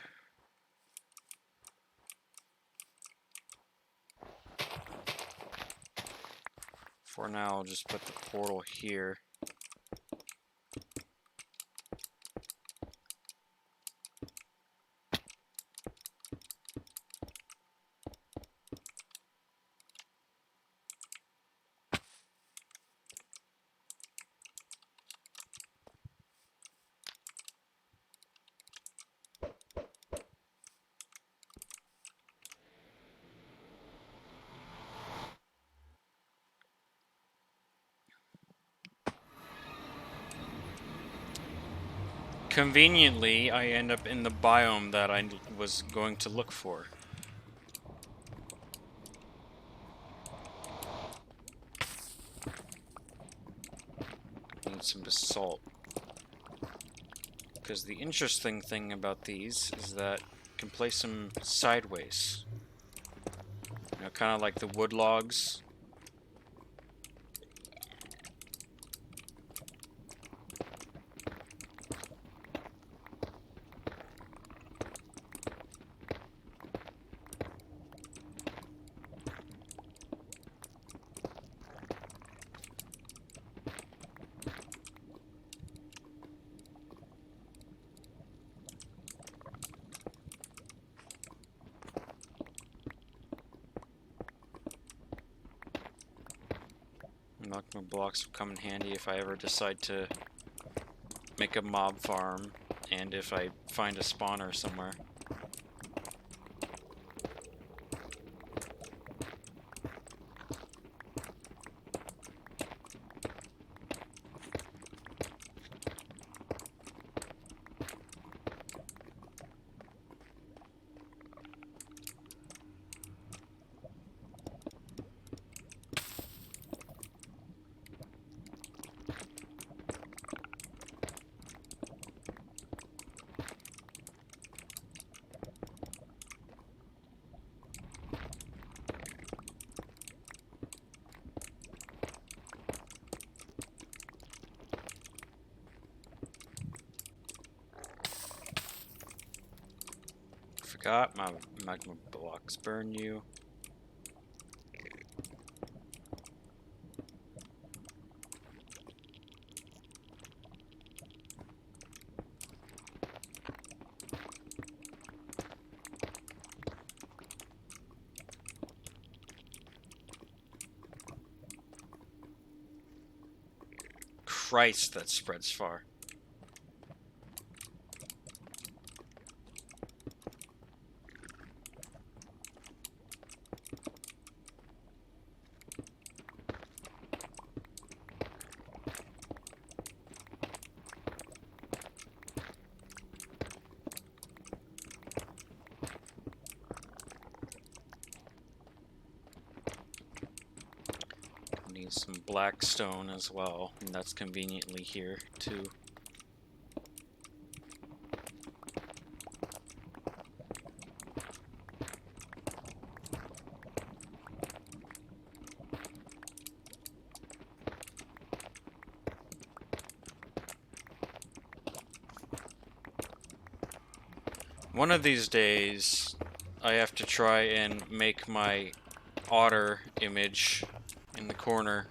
for now I'll just put the portal here. Conveniently, I end up in the biome that I was going to look for. Need some basalt. Because the interesting thing about these is that you can place them sideways. You know, kind of like the wood logs. Magma blocks will come in handy if I ever decide to make a mob farm, and if I find a spawner somewhere. Forgot my magma blocks burn you. Christ, that spreads far. some black stone as well, and that's conveniently here too. One of these days, I have to try and make my otter image in the corner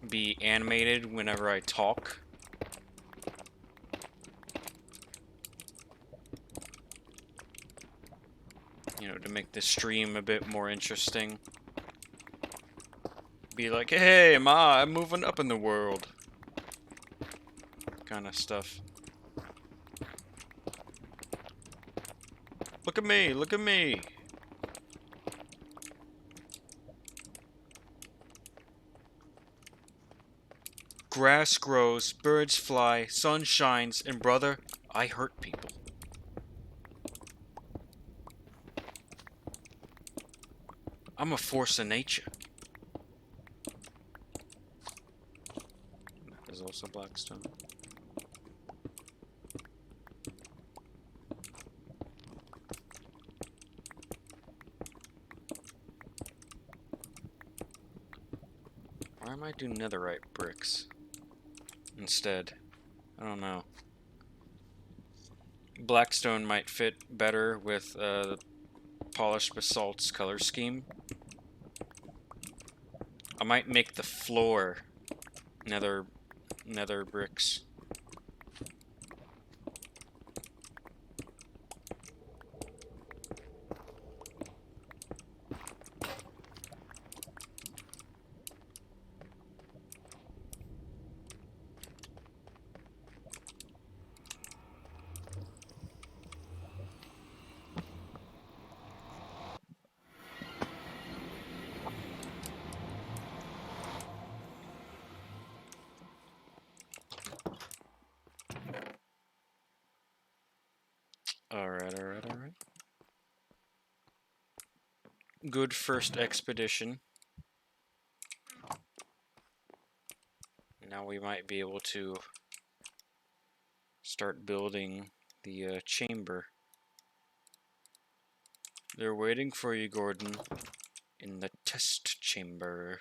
be animated whenever I talk. You know, to make the stream a bit more interesting. Be like, hey, Ma, I'm moving up in the world. Kind of stuff. Look at me, look at me. Grass grows, birds fly, sun shines, and brother, I hurt people. I'm a force of nature. There's also blackstone. Why am I doing netherite bricks instead? I don't know. Blackstone might fit better with the polished basalt's color scheme. I might make the floor nether bricks. Alright. Good first expedition. Now we might be able to start building the chamber. They're waiting for you, Gordon, in the test chamber.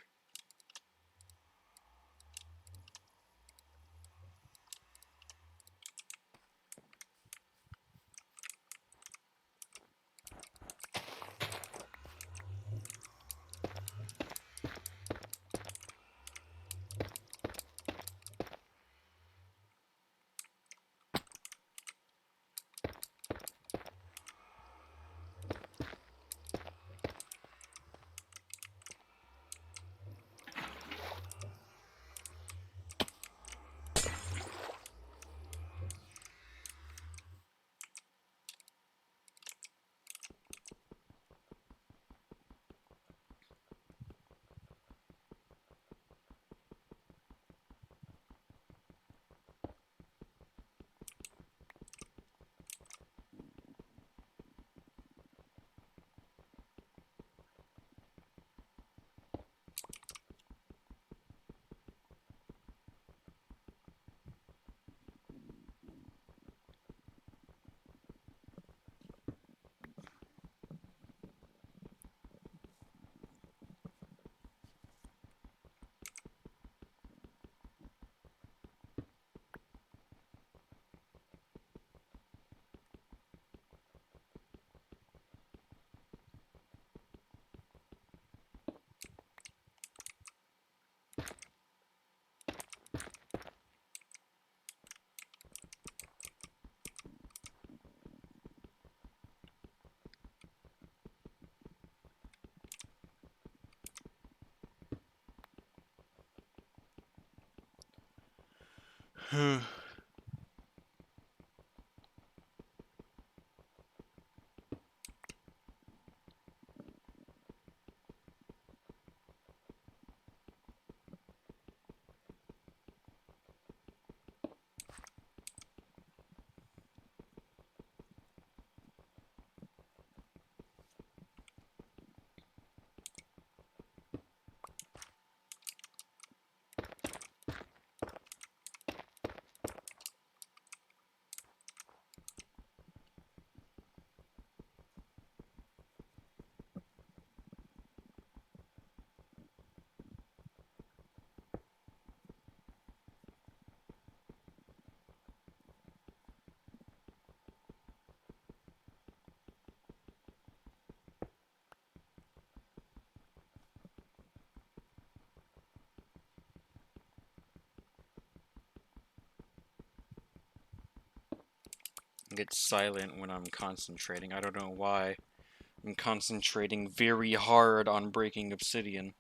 Get silent when I'm concentrating. I don't know why. I'm concentrating very hard on breaking obsidian.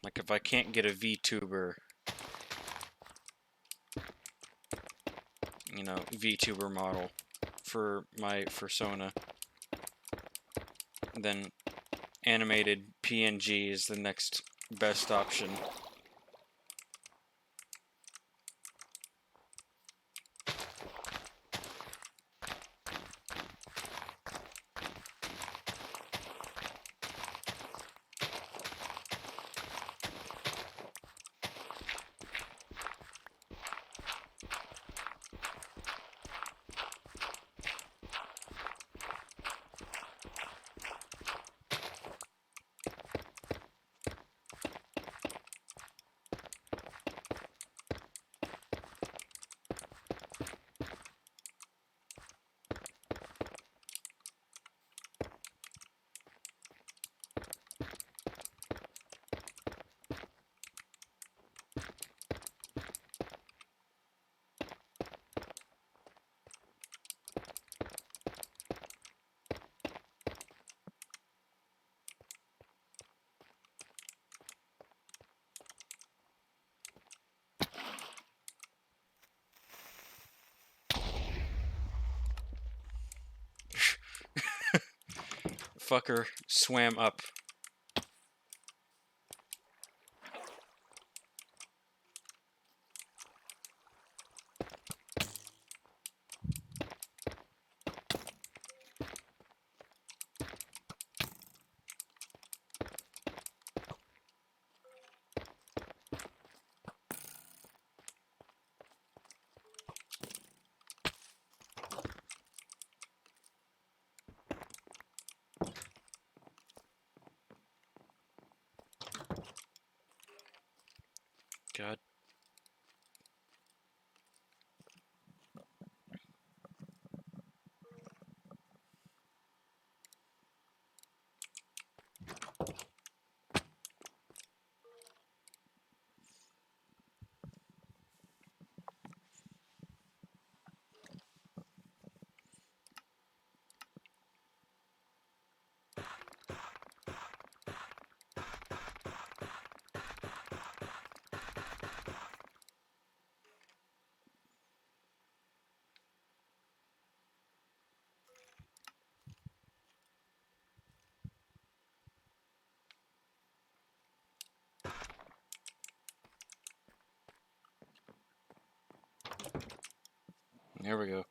Like if I can't get a VTuber, you know, VTuber model for my persona, then animated PNG is the next best option. Fucker swam up. God. There we go.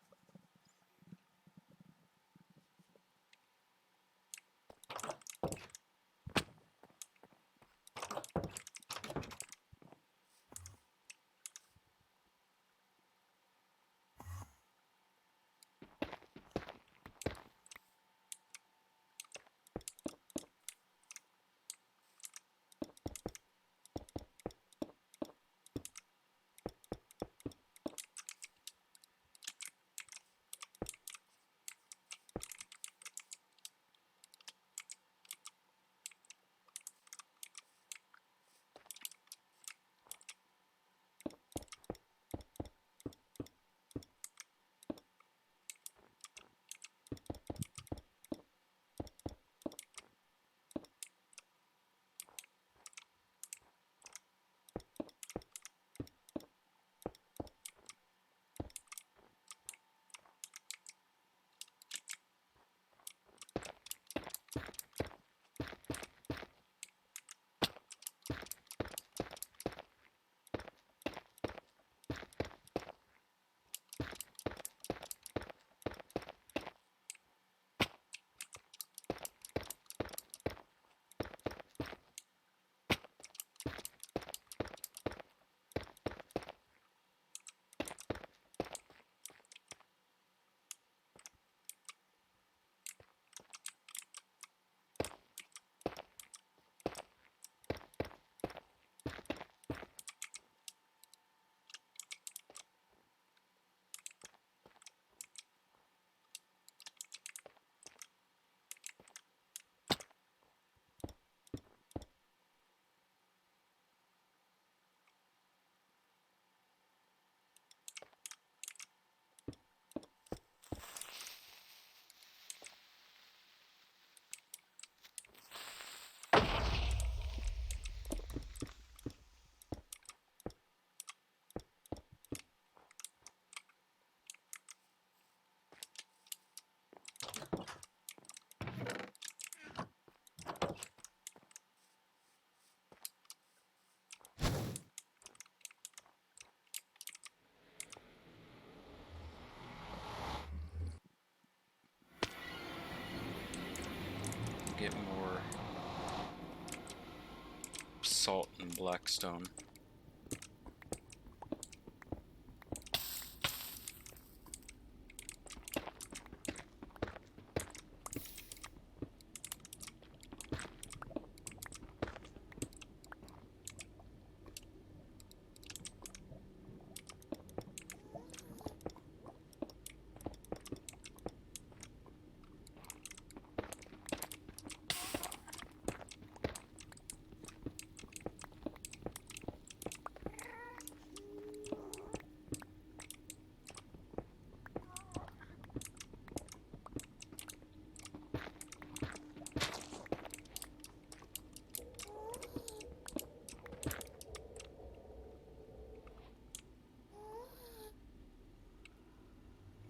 get more salt and blackstone.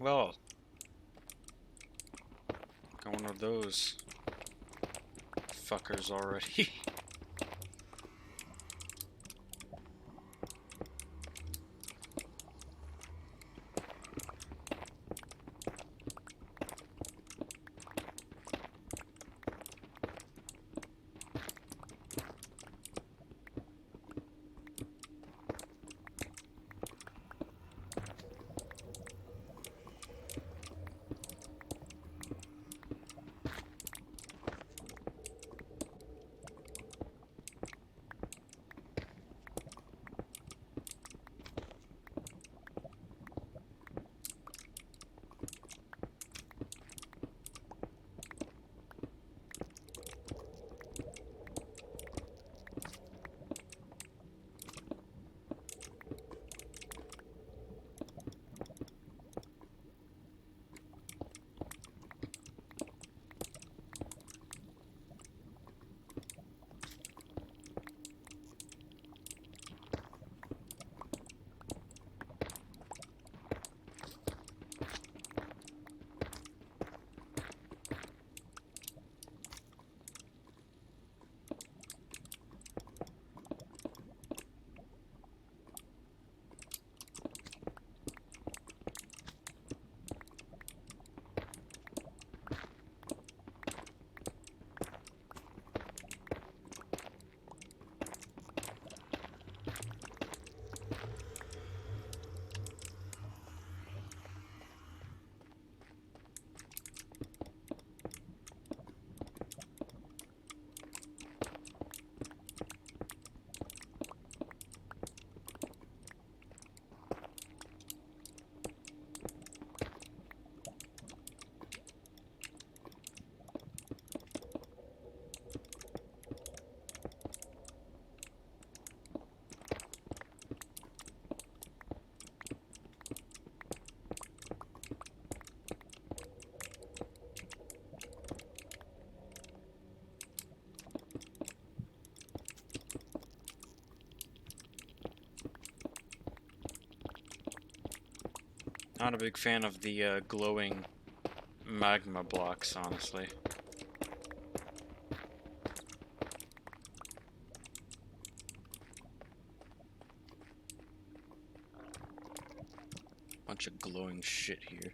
Well, got one of those fuckers already. Not a big fan of the glowing magma blocks, honestly. Bunch of glowing shit here.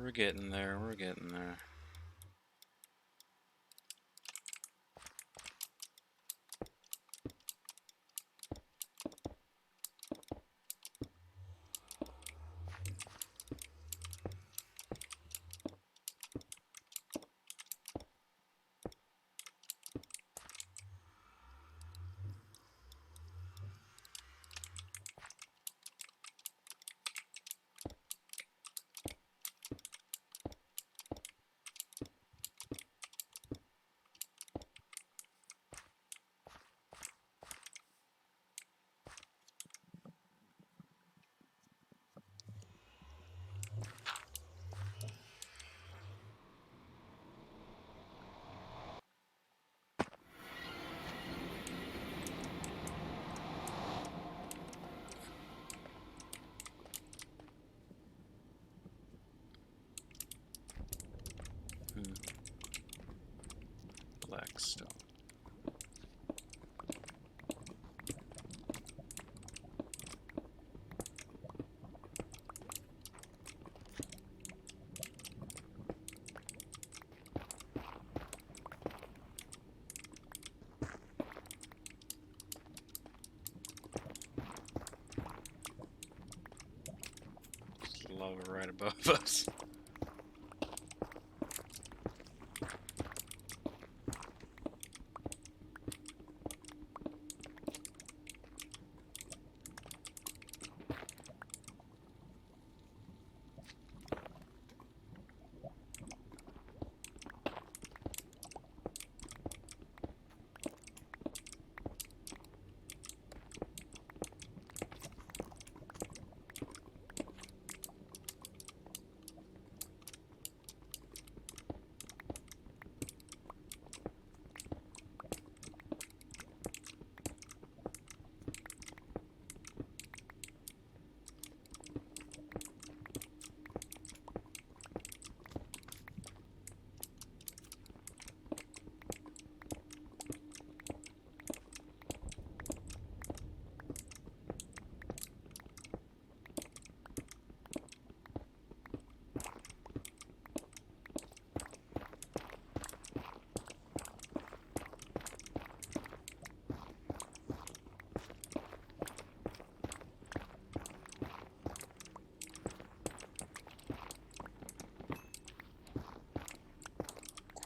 We're getting there. We're getting there. Blackstone. There's lava right above us.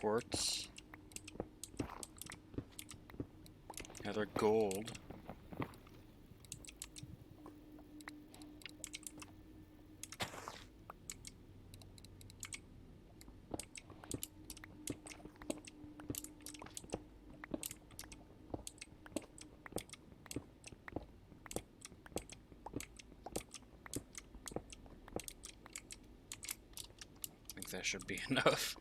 Quartz. Yeah, they're gold. I think that should be enough.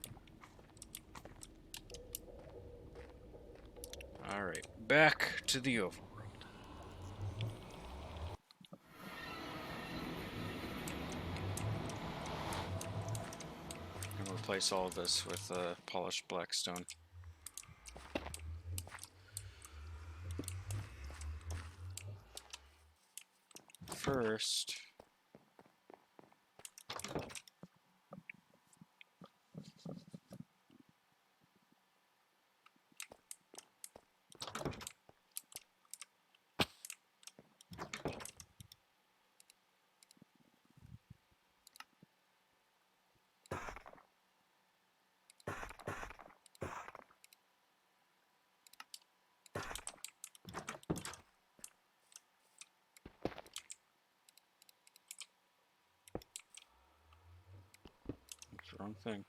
Alright, back to the overworld. And replace all of this with polished blackstone. First, that's the wrong thing.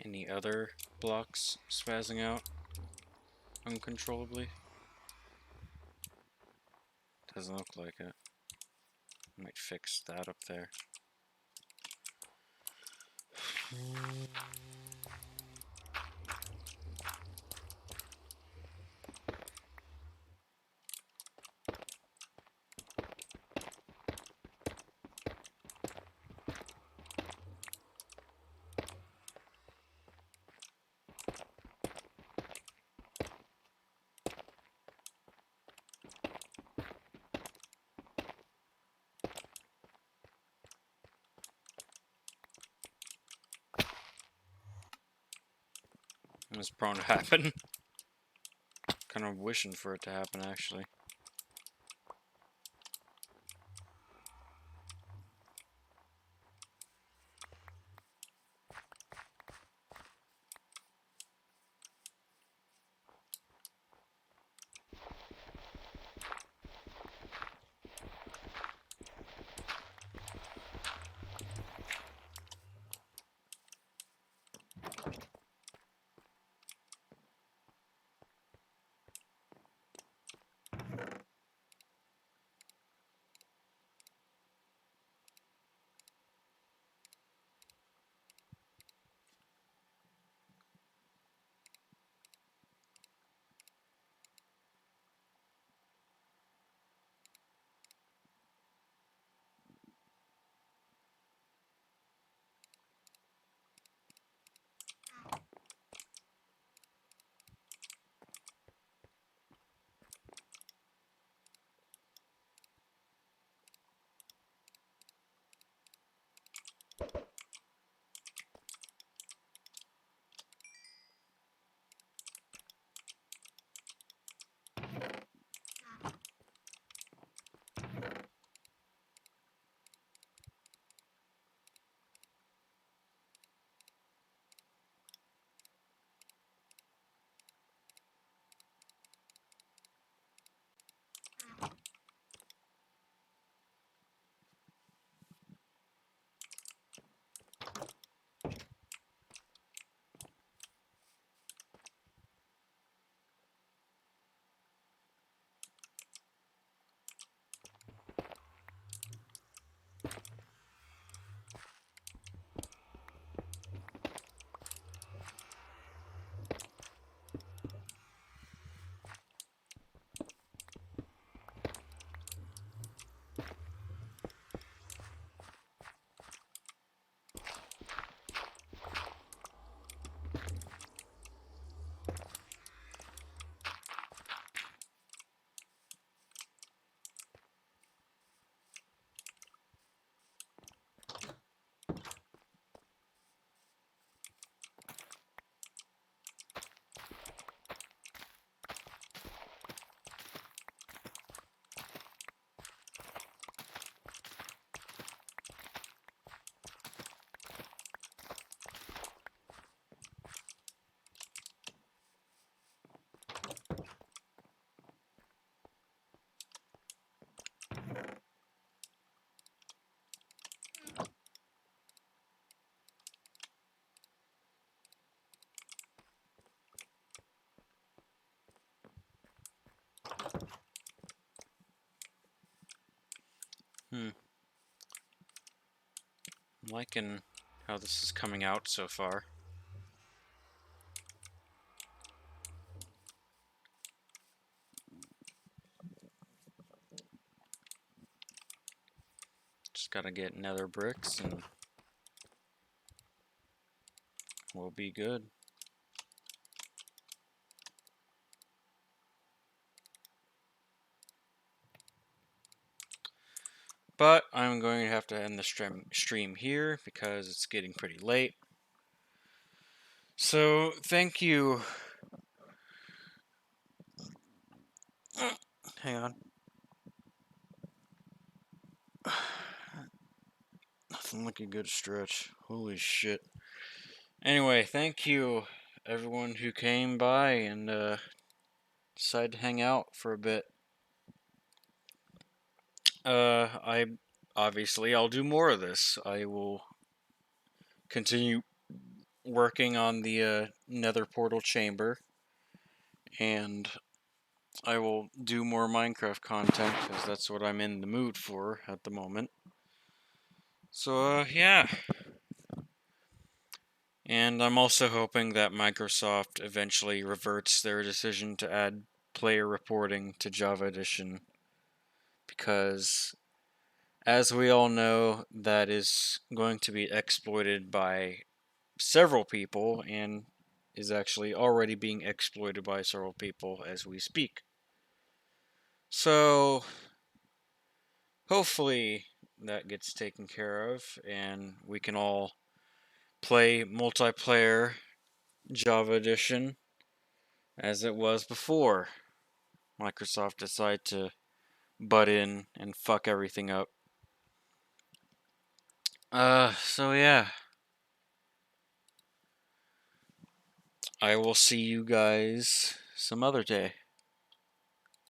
Any other blocks spazzing out uncontrollably? Doesn't look like it. Might fix that up there. It's prone to happen. Kind of wishing for it to happen, actually. I'm liking how this is coming out so far. Just gotta get nether bricks and we'll be good. But I'm going to have to end the stream here because it's getting pretty late. So, thank you. Hang on. Nothing like a good stretch. Holy shit. Anyway, thank you everyone who came by and decided to hang out for a bit. I'll do more of this. I will continue working on the Nether Portal Chamber, and I will do more Minecraft content because that's what I'm in the mood for at the moment. So, yeah. And I'm also hoping that Microsoft eventually reverts their decision to add player reporting to Java Edition, because, as we all know, that is going to be exploited by several people and is actually already being exploited by several people as we speak. So, hopefully, that gets taken care of and we can all play multiplayer Java Edition as it was before Microsoft decided to butt in and fuck everything up. So yeah. I will see you guys some other day.